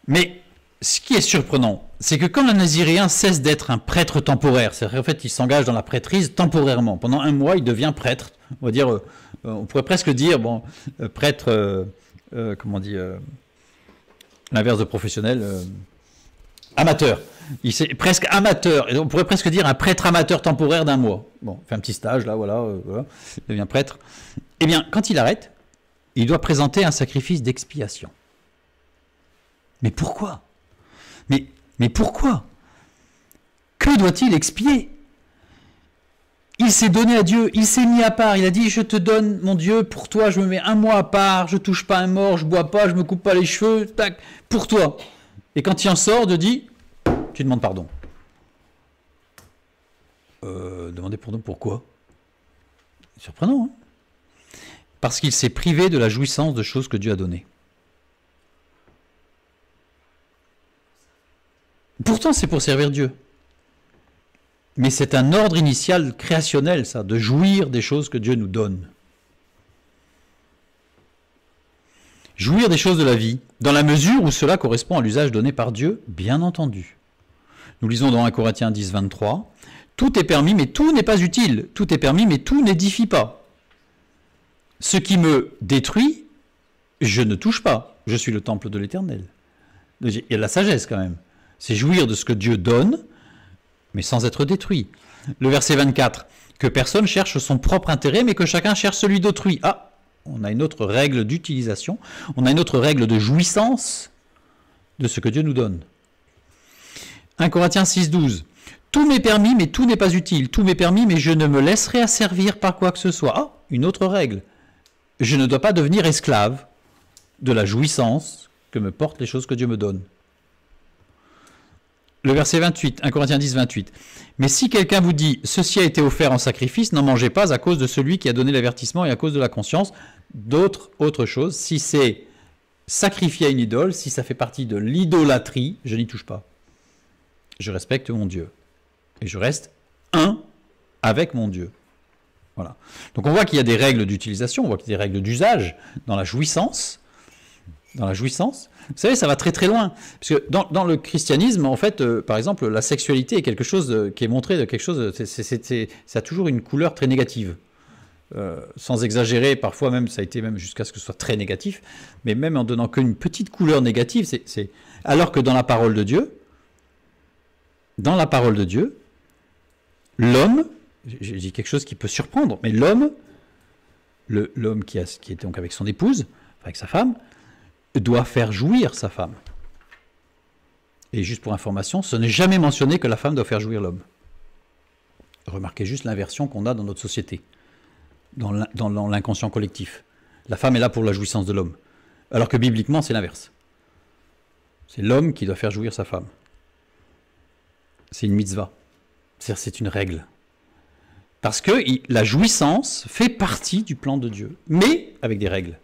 Speaker 1: Mais ce qui est surprenant, c'est que quand le naziréen cesse d'être un prêtre temporaire, c'est-à-dire qu'en fait il s'engage dans la prêtrise temporairement, pendant 1 mois il devient prêtre, on va dire, on pourrait presque dire, bon, prêtre, comment on dit, l'inverse de professionnel, amateur. Il est presque amateur, et on pourrait presque dire un prêtre amateur temporaire d'1 mois. Bon, il fait un petit stage, là, voilà, il devient prêtre. Eh bien, quand il arrête, il doit présenter un sacrifice d'expiation. Mais pourquoi ? Mais pourquoi ? Que doit-il expier ? Il s'est donné à Dieu, il s'est mis à part, il a dit, je te donne, mon Dieu, pour toi, je me mets 1 mois à part, je touche pas un mort, je bois pas, je me coupe pas les cheveux, tac, pour toi. Et quand il en sort, Dieu dit, tu demandes pardon. Demander pardon pourquoi ? Surprenant, hein ? Parce qu'il s'est privé de la jouissance de choses que Dieu a données. Pourtant, c'est pour servir Dieu. Mais c'est un ordre initial créationnel, ça, de jouir des choses que Dieu nous donne. Jouir des choses de la vie, dans la mesure où cela correspond à l'usage donné par Dieu, bien entendu. Nous lisons dans 1 Corinthiens 10, 23, « Tout est permis, mais tout n'est pas utile. Tout est permis, mais tout n'édifie pas. Ce qui me détruit, je ne touche pas. Je suis le temple de l'Éternel. » Il y a de la sagesse quand même. C'est jouir de ce que Dieu donne, mais sans être détruit. Le verset 24, « Que personne cherche son propre intérêt, mais que chacun cherche celui d'autrui. » Ah, on a une autre règle d'utilisation, on a une autre règle de jouissance de ce que Dieu nous donne. 1 Corinthiens 6, 12. « Tout m'est permis, mais tout n'est pas utile. Tout m'est permis, mais je ne me laisserai asservir par quoi que ce soit. » Ah, une autre règle. Je ne dois pas devenir esclave de la jouissance que me portent les choses que Dieu me donne. Le verset 28, 1 Corinthiens 10, 28. « Mais si quelqu'un vous dit « Ceci a été offert en sacrifice, n'en mangez pas à cause de celui qui a donné l'avertissement et à cause de la conscience. » Autre chose, si c'est sacrifié à une idole, si ça fait partie de l'idolâtrie, je n'y touche pas. Je respecte mon Dieu. Et je reste un avec mon Dieu. Voilà. Donc on voit qu'il y a des règles d'utilisation, on voit qu'il y a des règles d'usage dans la jouissance. Dans la jouissance. Vous savez, ça va très très loin. Parce que dans le christianisme, en fait, par exemple, la sexualité est quelque chose qui est montré de quelque chose, ça a toujours une couleur très négative. Sans exagérer, parfois même, ça a été même jusqu'à ce que ce soit très négatif, mais même en donnant qu'une petite couleur négative, alors que dans la parole de Dieu, l'homme, je dis quelque chose qui peut surprendre, mais l'homme qui est donc avec son épouse, avec sa femme, doit faire jouir sa femme. Et juste pour information, ce n'est jamais mentionné que la femme doit faire jouir l'homme. Remarquez juste l'inversion qu'on a dans notre société, dans l'inconscient collectif. La femme est là pour la jouissance de l'homme, alors que bibliquement, c'est l'inverse. C'est l'homme qui doit faire jouir sa femme. C'est une mitzvah. C'est-à-dire, c'est une règle. Parce que la jouissance fait partie du plan de Dieu, mais avec des règles.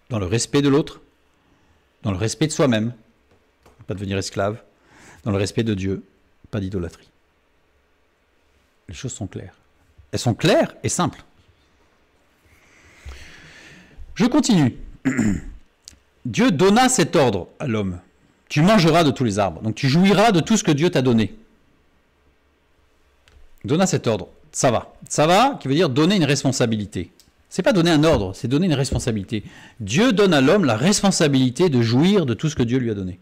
Speaker 1: Dans le respect de l'autre, dans le respect de soi-même, pas devenir esclave, dans le respect de Dieu, pas d'idolâtrie. Les choses sont claires. Elles sont claires et simples. Je continue. Dieu donna cet ordre à l'homme. Tu mangeras de tous les arbres. Donc tu jouiras de tout ce que Dieu t'a donné. Donna cet ordre. Ça va. Ça va, qui veut dire donner une responsabilité. C'est pas donner un ordre, c'est donner une responsabilité. Dieu donne à l'homme la responsabilité de jouir de tout ce que Dieu lui a donné.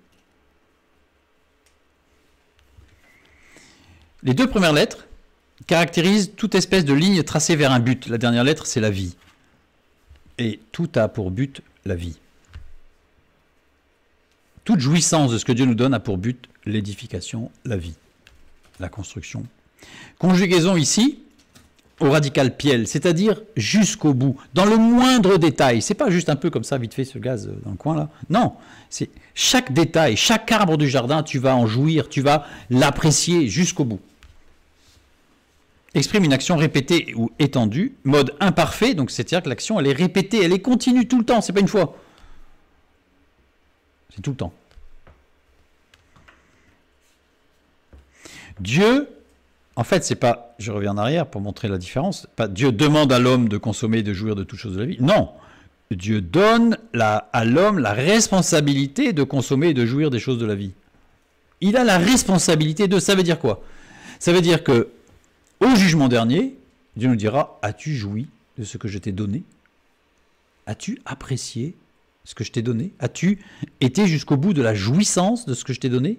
Speaker 1: Les deux premières lettres caractérisent toute espèce de ligne tracée vers un but. La dernière lettre, c'est la vie. Et tout a pour but la vie. Toute jouissance de ce que Dieu nous donne a pour but l'édification, la vie, la construction. Conjugaison ici au radical piel, c'est-à-dire jusqu'au bout, dans le moindre détail. C'est pas juste un peu comme ça, vite fait, ce gaz dans le coin là. Non, c'est chaque détail, chaque arbre du jardin, tu vas en jouir, tu vas l'apprécier jusqu'au bout. Exprime une action répétée ou étendue, mode imparfait, donc c'est-à-dire que l'action elle est répétée, elle est continue tout le temps, c'est pas une fois. C'est tout le temps. Dieu, en fait, c'est pas, je reviens en arrière pour montrer la différence, pas Dieu demande à l'homme de consommer et de jouir de toutes choses de la vie. Non, Dieu donne à l'homme la responsabilité de consommer et de jouir des choses de la vie. Il a la responsabilité de, ça veut dire quoi? Ça veut dire que au jugement dernier, Dieu nous dira, as-tu joui de ce que je t'ai donné? As-tu apprécié ce que je t'ai donné? As-tu été jusqu'au bout de la jouissance de ce que je t'ai donné?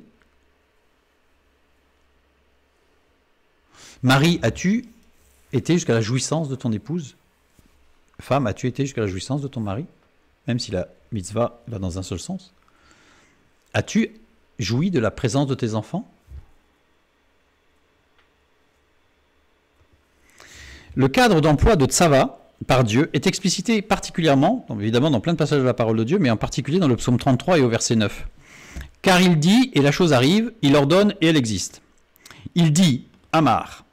Speaker 1: Marie, as-tu été jusqu'à la jouissance de ton épouse? Femme, as-tu été jusqu'à la jouissance de ton mari? Même si la mitzvah va dans un seul sens. As-tu joui de la présence de tes enfants? Le cadre d'emploi de Tsava par Dieu est explicité particulièrement, évidemment dans plein de passages de la parole de Dieu, mais en particulier dans le psaume 33 et au verset 9. Car il dit, et la chose arrive, il ordonne et elle existe. Il dit, Amar,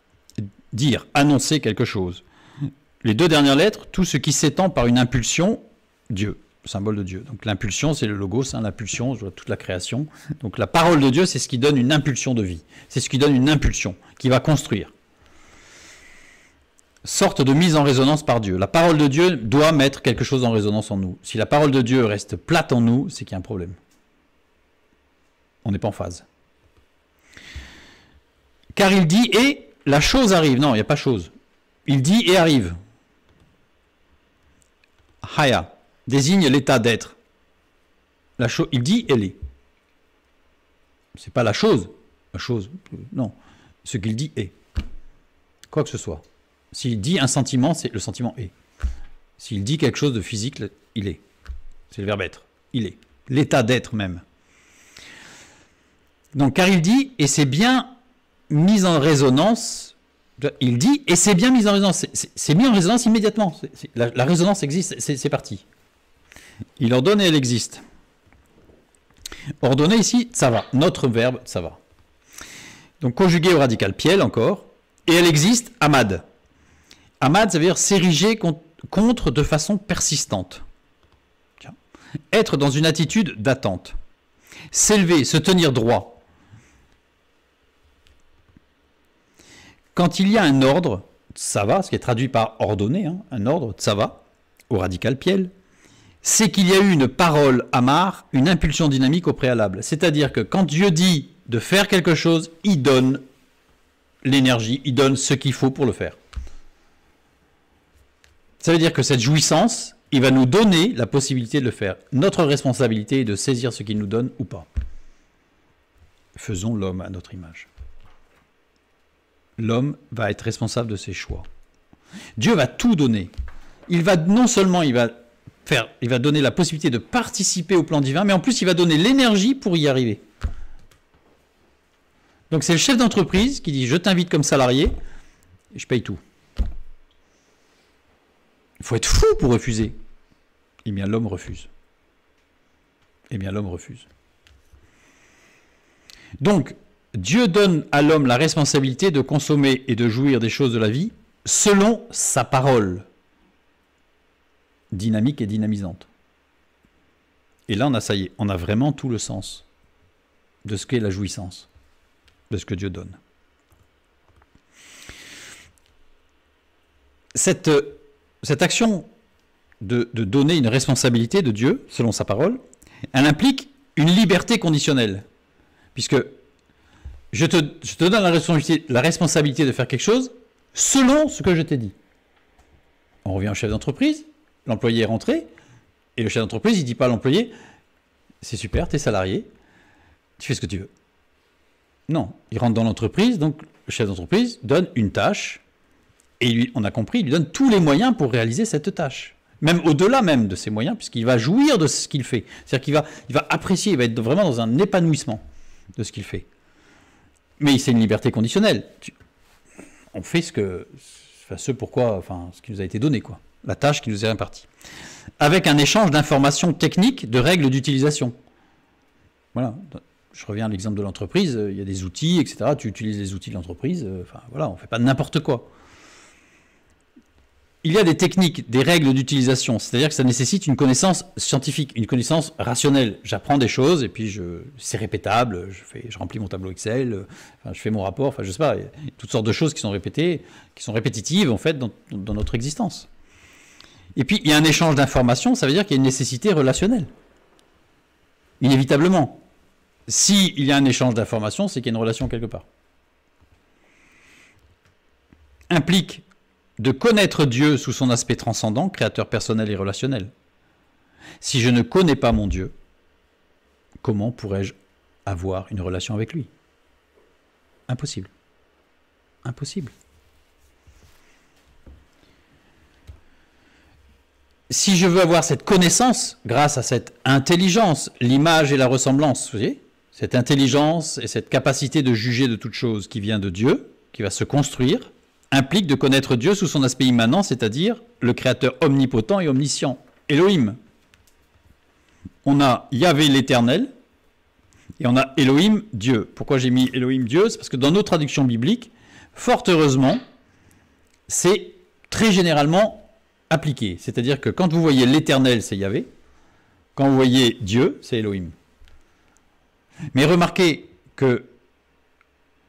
Speaker 1: dire, annoncer quelque chose. Les deux dernières lettres, tout ce qui s'étend par une impulsion, Dieu, symbole de Dieu. Donc l'impulsion, c'est le logos, hein, l'impulsion, je vois toute la création. Donc la parole de Dieu, c'est ce qui donne une impulsion de vie. C'est ce qui donne une impulsion, qui va construire. Sorte de mise en résonance par Dieu. La parole de Dieu doit mettre quelque chose en résonance en nous. Si la parole de Dieu reste plate en nous, c'est qu'il y a un problème. On n'est pas en phase. Car il dit et la chose arrive. Non, il n'y a pas chose. Il dit et arrive. Haya désigne l'état d'être. Il dit elle est. C'est pas la chose. La chose, non. Ce qu'il dit est. Quoi que ce soit. S'il dit un sentiment, le sentiment est. S'il dit quelque chose de physique, il est. C'est le verbe être. Il est. L'état d'être même. Donc, car il dit, et c'est bien mis en résonance, il dit, et c'est bien mis en résonance. C'est mis en résonance immédiatement. La résonance existe, c'est parti. Il ordonne et elle existe. Ordonner ici, ça va. Notre verbe, ça va. Donc, conjugué au radical piel encore, et elle existe, amad. Amad, ça veut dire s'ériger contre de façon persistante. Être dans une attitude d'attente. S'élever, se tenir droit. Quand il y a un ordre, ça va, ce qui est traduit par ordonner, hein, un ordre, ça va, au radical piel, c'est qu'il y a eu une parole amar, une impulsion dynamique au préalable. C'est-à-dire que quand Dieu dit de faire quelque chose, il donne l'énergie, il donne ce qu'il faut pour le faire. Ça veut dire que cette jouissance, il va nous donner la possibilité de le faire. Notre responsabilité est de saisir ce qu'il nous donne ou pas. Faisons l'homme à notre image. L'homme va être responsable de ses choix. Dieu va tout donner. Il va non seulement il va donner la possibilité de participer au plan divin, mais en plus il va donner l'énergie pour y arriver. Donc c'est le chef d'entreprise qui dit je t'invite comme salarié et je paye tout. Il faut être fou pour refuser. Eh bien l'homme refuse. Eh bien l'homme refuse. Donc Dieu donne à l'homme la responsabilité de consommer et de jouir des choses de la vie selon sa parole, dynamique et dynamisante. Et là, ça y est, on a vraiment tout le sens de ce qu'est la jouissance, de ce que Dieu donne. Cette action de donner une responsabilité de Dieu, selon sa parole, elle implique une liberté conditionnelle. Puisque je te donne la responsabilité de faire quelque chose selon ce que je t'ai dit. On revient au chef d'entreprise, l'employé est rentré, et le chef d'entreprise, il ne dit pas à l'employé « c'est super, tu es salarié, tu fais ce que tu veux ». Non, il rentre dans l'entreprise, donc le chef d'entreprise donne une tâche, et lui, on a compris, il lui donne tous les moyens pour réaliser cette tâche. Même au-delà même de ses moyens, puisqu'il va jouir de ce qu'il fait. C'est-à-dire qu'il va apprécier, il va être vraiment dans un épanouissement de ce qu'il fait. Mais c'est une liberté conditionnelle. On fait ce qui nous a été donné, quoi. La tâche qui nous est impartie. Avec un échange d'informations techniques, de règles d'utilisation. Voilà. Je reviens à l'exemple de l'entreprise, il y a des outils, etc. Tu utilises les outils de l'entreprise, on ne fait pas n'importe quoi. Il y a des techniques, des règles d'utilisation, c'est-à-dire que ça nécessite une connaissance scientifique, une connaissance rationnelle. J'apprends des choses et puis c'est répétable, je remplis mon tableau Excel, je fais mon rapport, je sais pas, il y a toutes sortes de choses qui sont répétées, qui sont répétitives en fait dans notre existence. Et puis il y a un échange d'informations, ça veut dire qu'il y a une nécessité relationnelle. Inévitablement. S'il y a un échange d'informations, c'est qu'il y a une relation quelque part. Implique de connaître Dieu sous son aspect transcendant, créateur personnel et relationnel. Si je ne connais pas mon Dieu, comment pourrais-je avoir une relation avec lui? Impossible. Impossible. Si je veux avoir cette connaissance, grâce à cette intelligence, l'image et la ressemblance, vous voyez, cette intelligence et cette capacité de juger de toute chose qui vient de Dieu, qui va se construire, implique de connaître Dieu sous son aspect immanent, c'est-à-dire le créateur omnipotent et omniscient, Elohim. On a Yahvé l'Éternel et on a Elohim Dieu. Pourquoi j'ai mis Elohim Dieu? C'est parce que dans nos traductions bibliques, fort heureusement, c'est très généralement appliqué. C'est-à-dire que quand vous voyez l'Éternel, c'est Yahvé. Quand vous voyez Dieu, c'est Elohim. Mais remarquez que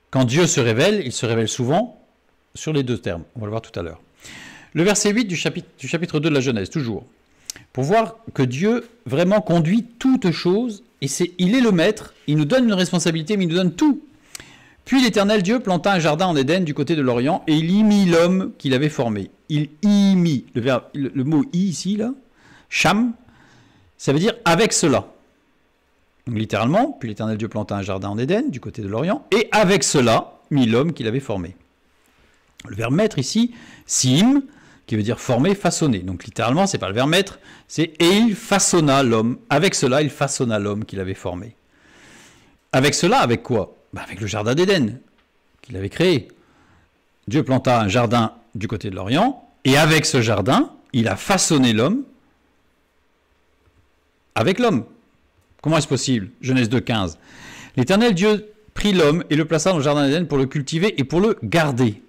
Speaker 1: quand Dieu se révèle, il se révèle souvent sur les deux termes. On va le voir tout à l'heure. Le verset 8 du chapitre 2 de la Genèse, toujours. Pour voir que Dieu vraiment conduit toutes choses, et il est le maître, il nous donne une responsabilité, mais il nous donne tout. Puis l'Éternel Dieu planta un jardin en Éden du côté de l'Orient, et il y mit l'homme qu'il avait formé. Il y mit, le mot « y » ici, là, « sham », ça veut dire « avec cela ». Donc littéralement, puis l'Éternel Dieu planta un jardin en Éden du côté de l'Orient, et avec cela, mit l'homme qu'il avait formé. Le verbe mettre ici, sim, qui veut dire former, façonner. Donc littéralement, c'est pas le verbe mettre, c'est et il façonna l'homme. Avec cela, il façonna l'homme qu'il avait formé. Avec cela, avec quoi? Avec le jardin d'Éden qu'il avait créé. Dieu planta un jardin du côté de l'Orient, et avec ce jardin, il a façonné l'homme avec l'homme. Comment est-ce possible? Genèse 2,15. L'Éternel Dieu prit l'homme et le plaça dans le jardin d'Éden pour le cultiver et pour le garder.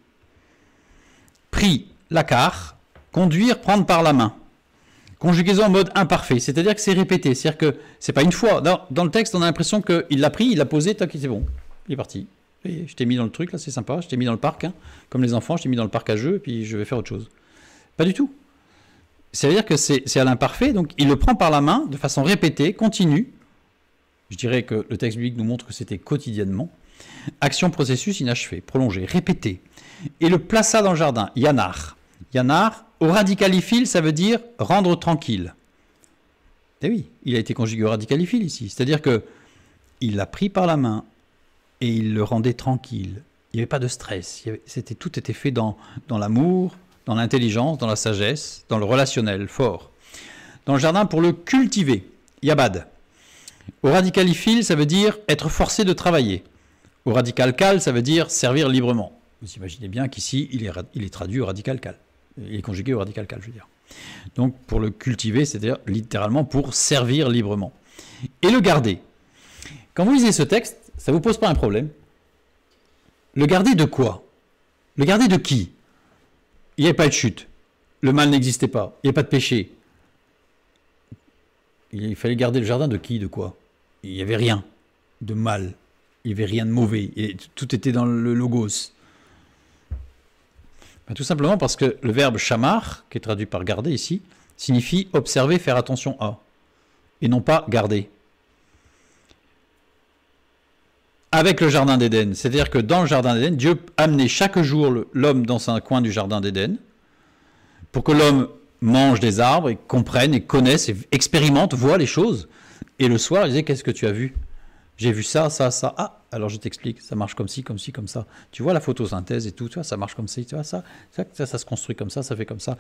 Speaker 1: Pris, lakar, conduire, prendre par la main. Conjugaison en mode imparfait, c'est-à-dire que c'est répété, c'est-à-dire que c'est pas une fois. Dans le texte, on a l'impression qu'il l'a pris, il l'a posé, tac, c'est bon, il est parti. Et je t'ai mis dans le truc, là, c'est sympa, je t'ai mis dans le parc, hein, comme les enfants, je t'ai mis dans le parc à jeux, et puis je vais faire autre chose. Pas du tout. C'est-à-dire que c'est à l'imparfait, donc il le prend par la main, de façon répétée, continue. Je dirais que le texte biblique nous montre que c'était quotidiennement. Action, processus inachevé, prolongé, répété. Et le plaça dans le jardin, yanar. Yanar, au radicalifile, ça veut dire rendre tranquille. Eh oui, il a été conjugué au radicalifile ici. C'est-à-dire que il l'a pris par la main et il le rendait tranquille. Il n'y avait pas de stress. Tout était fait dans l'amour, dans l'intelligence, dans la sagesse, dans le relationnel fort. Dans le jardin, pour le cultiver, yabad. Au radicalifile, ça veut dire être forcé de travailler. Au radical cal, ça veut dire servir librement. Vous imaginez bien qu'ici, il est traduit au radical cal. Il est conjugué au radical cal, je veux dire. Donc, pour le cultiver, c'est-à-dire littéralement pour servir librement. Et le garder. Quand vous lisez ce texte, ça ne vous pose pas un problème. Le garder de quoi? Le garder de qui? Il n'y avait pas de chute. Le mal n'existait pas. Il n'y avait pas de péché. Il fallait garder le jardin de qui? De quoi? Il n'y avait rien de mal. Il n'y avait rien de mauvais. Et tout était dans le logos. Ben, tout simplement parce que le verbe shamar, qui est traduit par garder ici, signifie observer, faire attention à, et non pas garder. Avec le jardin d'Éden, c'est-à-dire que dans le jardin d'Éden, Dieu amenait chaque jour l'homme dans un coin du jardin d'Éden pour que l'homme mange des arbres et comprenne et connaisse et expérimente, voit les choses. Et le soir, il disait, qu'est-ce que tu as vu? J'ai vu ça, ça, ça. Ah, alors je t'explique, ça marche comme ci, comme ci, comme ça. Tu vois la photosynthèse et tout, tu vois, ça marche comme ça, tu vois, ça se construit comme ça fait comme ça.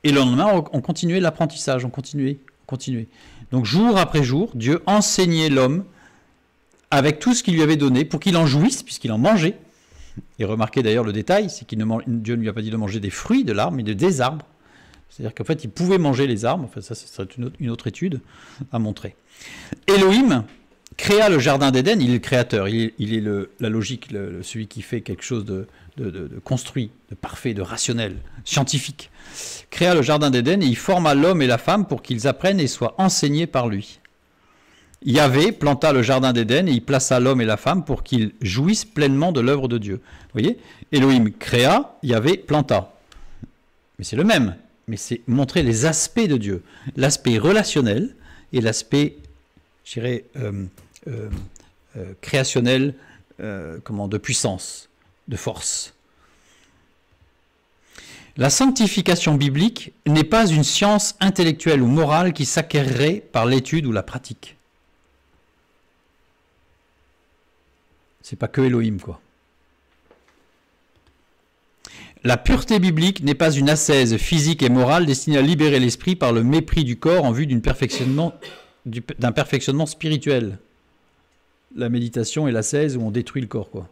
Speaker 1: Et le lendemain, on continuait l'apprentissage, on continuait. Donc jour après jour, Dieu enseignait l'homme avec tout ce qu'il lui avait donné pour qu'il en jouisse, puisqu'il en mangeait. Et remarquez d'ailleurs le détail, c'est que Dieu ne lui a pas dit de manger des fruits de l'arbre, mais des arbres. C'est-à-dire qu'en fait, il pouvait manger les arbres. Enfin, ça, ce serait une autre étude à montrer. Elohim créa le jardin d'Éden, il est le créateur, il est la logique, celui qui fait quelque chose de construit, de parfait, de rationnel, scientifique. Créa le jardin d'Éden et il forma l'homme et la femme pour qu'ils apprennent et soient enseignés par lui. Yahvé planta le jardin d'Éden et il plaça l'homme et la femme pour qu'ils jouissent pleinement de l'œuvre de Dieu. Vous voyez, Elohim créa, Yahvé planta. Mais c'est le même, mais c'est montrer les aspects de Dieu. L'aspect relationnel et l'aspect, je dirais, créationnel, de puissance, de force. La sanctification biblique n'est pas une science intellectuelle ou morale qui s'acquerrait par l'étude ou la pratique. C'est pas que Elohim, quoi. La pureté biblique n'est pas une ascèse physique et morale destinée à libérer l'esprit par le mépris du corps en vue d'un perfectionnement spirituel. La méditation et l'ascèse où on détruit le corps, quoi.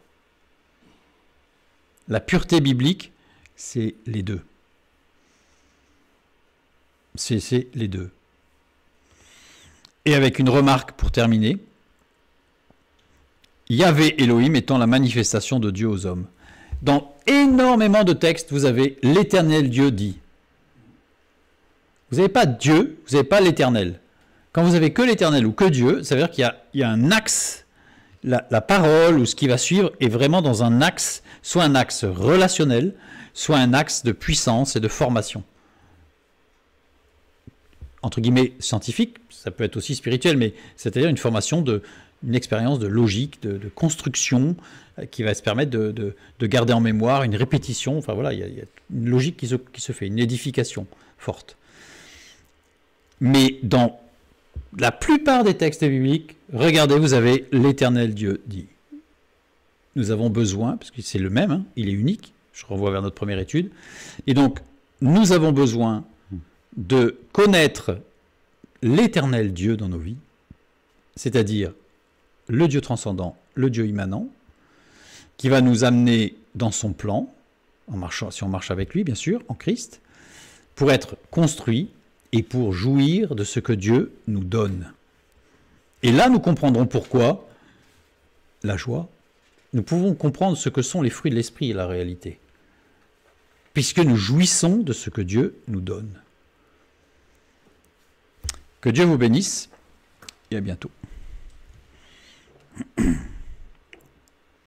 Speaker 1: La pureté biblique, c'est les deux. C'est les deux. Et avec une remarque pour terminer, Yahvé Elohim étant la manifestation de Dieu aux hommes. Dans énormément de textes, vous avez l'Éternel Dieu dit. Vous n'avez pas Dieu, vous n'avez pas l'Éternel. Quand vous avez que l'Éternel ou que Dieu, ça veut dire qu'il y a un axe, la parole ou ce qui va suivre est vraiment dans un axe, soit un axe relationnel, soit un axe de puissance et de formation. Entre guillemets scientifique, ça peut être aussi spirituel, mais c'est-à-dire une formation une expérience de logique, de construction, qui va se permettre de garder en mémoire une répétition. Enfin voilà, il y a une logique qui se fait, une édification forte. Mais dans la plupart des textes bibliques, regardez, vous avez l'Éternel Dieu dit. Nous avons besoin, parce que c'est le même, hein, il est unique, je renvoie vers notre première étude, et donc nous avons besoin de connaître l'Éternel Dieu dans nos vies, c'est-à-dire le Dieu transcendant, le Dieu immanent, qui va nous amener dans son plan, si on marche avec lui, bien sûr, en Christ, pour être construit et pour jouir de ce que Dieu nous donne. Et là, nous comprendrons pourquoi la joie. Nous pouvons comprendre ce que sont les fruits de l'esprit et la réalité, puisque nous jouissons de ce que Dieu nous donne. Que Dieu vous bénisse et à bientôt.